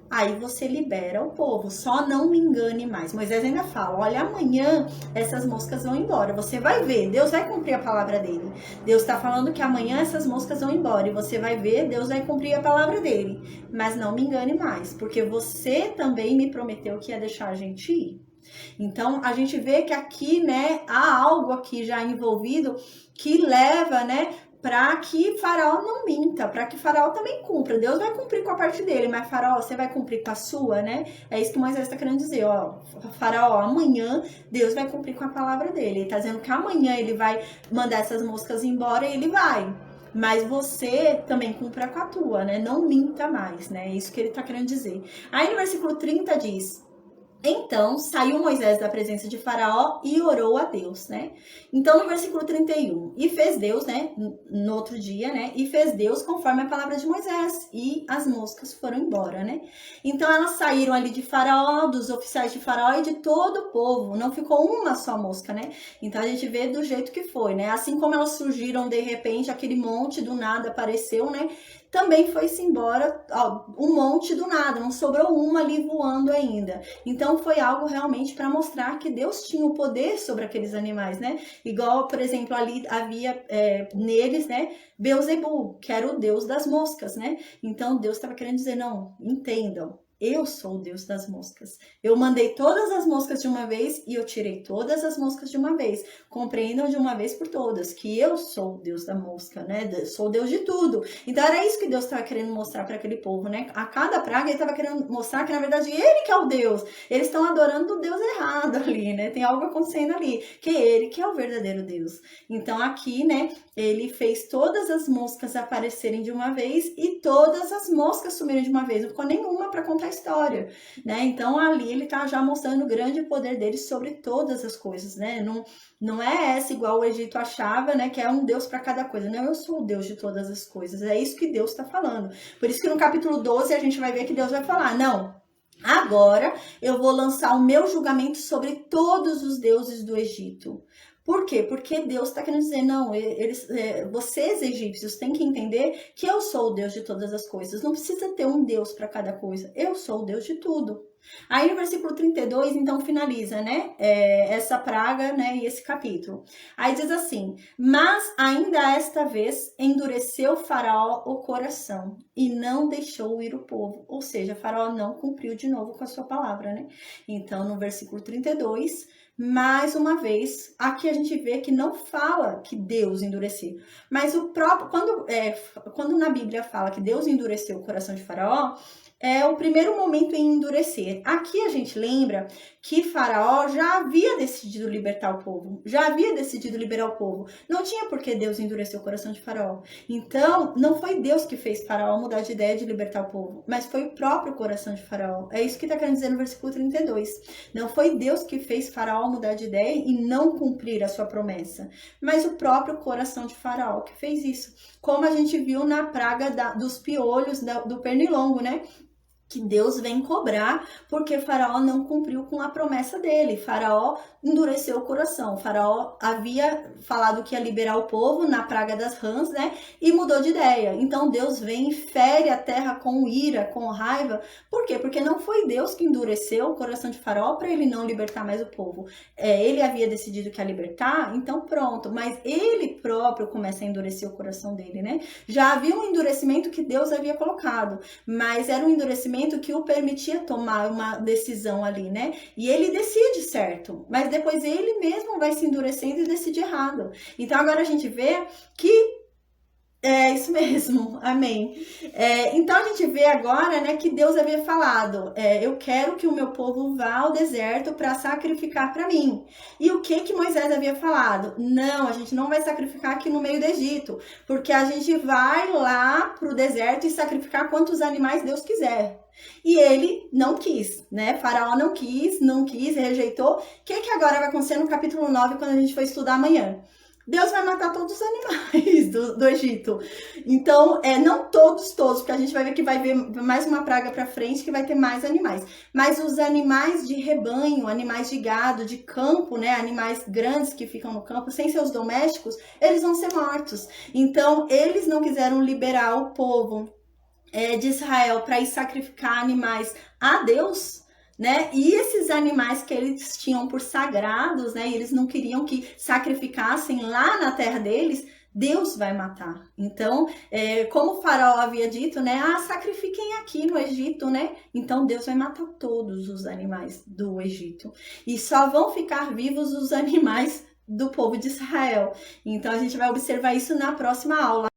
Aí você libera o povo, só não me engane mais. Moisés ainda fala, olha, amanhã essas moscas vão embora. Você vai ver, Deus vai cumprir a palavra dele. Deus está falando que amanhã essas moscas vão embora. E você vai ver, Deus vai cumprir a palavra dele. Mas não me engane mais, porque você também me prometeu que ia deixar a gente ir. Então, a gente vê que aqui, né, há algo aqui já envolvido que leva, né, para que Faraó não minta, para que Faraó também cumpra. Deus vai cumprir com a parte dele, mas Faraó, você vai cumprir com a sua, né? É isso que Moisés está querendo dizer, ó. Faraó, amanhã Deus vai cumprir com a palavra dele. Ele está dizendo que amanhã ele vai mandar essas moscas embora e ele vai. Mas você também cumpra com a tua, né? Não minta mais, né? É isso que ele está querendo dizer. Aí no versículo 30 diz... Então, saiu Moisés da presença de Faraó e orou a Deus, né? Então, no versículo 31, e fez Deus, né? No outro dia, né? E fez Deus conforme a palavra de Moisés. E as moscas foram embora, né? Então, elas saíram ali de Faraó, dos oficiais de Faraó e de todo o povo. Não ficou uma só mosca, né? Então, a gente vê do jeito que foi, né? Assim como elas surgiram de repente, aquele monte do nada apareceu, né? Também foi-se embora um monte do nada, não sobrou uma ali voando ainda. Então foi algo realmente para mostrar que Deus tinha o poder sobre aqueles animais, né? Igual, por exemplo, ali havia neles, né, Beelzebul, que era o deus das moscas, né? Então Deus estava querendo dizer, não, entendam. Eu sou o Deus das moscas. Eu mandei todas as moscas de uma vez e eu tirei todas as moscas de uma vez. Compreendam de uma vez por todas que eu sou o Deus da mosca, né? Sou o Deus de tudo. Então era isso que Deus estava querendo mostrar para aquele povo, né? A cada praga ele estava querendo mostrar que na verdade ele que é o Deus. Eles estão adorando o Deus errado ali, né? Tem algo acontecendo ali, que é ele que é o verdadeiro Deus. Então aqui, né, ele fez todas as moscas aparecerem de uma vez e todas as moscas sumirem de uma vez. Não ficou nenhuma para contar contar a história, né? Então ali ele tá já mostrando o grande poder dele sobre todas as coisas, né? Não é essa igual o Egito achava, né? Que é um Deus para cada coisa. Não, eu sou o Deus de todas as coisas. É isso que Deus está falando. Por isso que no capítulo 12 a gente vai ver que Deus vai falar, não, agora eu vou lançar o meu julgamento sobre todos os deuses do Egito. Por quê? Porque Deus está querendo dizer, não, vocês egípcios têm que entender que eu sou o Deus de todas as coisas. Não precisa ter um Deus para cada coisa. Eu sou o Deus de tudo. Aí no versículo 32, então, finaliza, né, essa praga, né, e esse capítulo. Aí diz assim, mas ainda esta vez endureceu Faraó o coração e não deixou ir o povo. Ou seja, Faraó não cumpriu de novo com a sua palavra, né? Então, no versículo 32, mais uma vez, aqui a gente vê que não fala que Deus endureceu, mas o próprio, quando na Bíblia fala que Deus endureceu o coração de Faraó, é o primeiro momento em endurecer. Aqui a gente lembra que Faraó já havia decidido libertar o povo, já havia decidido liberar o povo. Não tinha por que Deus endurecer o coração de Faraó. Então, não foi Deus que fez Faraó mudar de ideia de libertar o povo, mas foi o próprio coração de Faraó. É isso que está querendo dizer no versículo 32. Não foi Deus que fez Faraó mudar de ideia e não cumprir a sua promessa, mas o próprio coração de Faraó que fez isso. Como a gente viu na praga dos piolhos do pernilongo, né? Que Deus vem cobrar porque Faraó não cumpriu com a promessa dele. Faraó endureceu o coração. Faraó havia falado que ia liberar o povo na praga das rãs, né? E mudou de ideia. Então Deus vem e fere a terra com ira, com raiva. Por quê? Porque não foi Deus que endureceu o coração de Faraó para ele não libertar mais o povo. Ele havia decidido que ia libertar, então pronto. Mas ele próprio começa a endurecer o coração dele, né? Já havia um endurecimento que Deus havia colocado, mas era um endurecimento que o permitia tomar uma decisão ali, né? E ele decide certo, mas depois ele mesmo vai se endurecendo e decide errado. Então agora a gente vê que é isso mesmo, amém. Então a gente vê agora, né, que Deus havia falado, eu quero que o meu povo vá ao deserto para sacrificar para mim. E o que Moisés havia falado? Não, a gente não vai sacrificar aqui no meio do Egito, porque a gente vai lá para o deserto e sacrificar quantos animais Deus quiser. E ele não quis, né? Faraó não quis, rejeitou. O que agora vai acontecer no capítulo 9, quando a gente for estudar amanhã? Deus vai matar todos os animais do Egito. Então, não todos, porque a gente vai ver que vai ver mais uma praga para frente, que vai ter mais animais. Mas os animais de rebanho, animais de gado, de campo, né, animais grandes que ficam no campo, sem seus domésticos, eles vão ser mortos. Então, eles não quiseram liberar o povo de Israel para ir sacrificar animais a Deus, né? E esses animais que eles tinham por sagrados, né? Eles não queriam que sacrificassem lá na terra deles, Deus vai matar. Então, como o Faraó havia dito, né? Sacrifiquem aqui no Egito, né? Então Deus vai matar todos os animais do Egito. E só vão ficar vivos os animais do povo de Israel. Então a gente vai observar isso na próxima aula.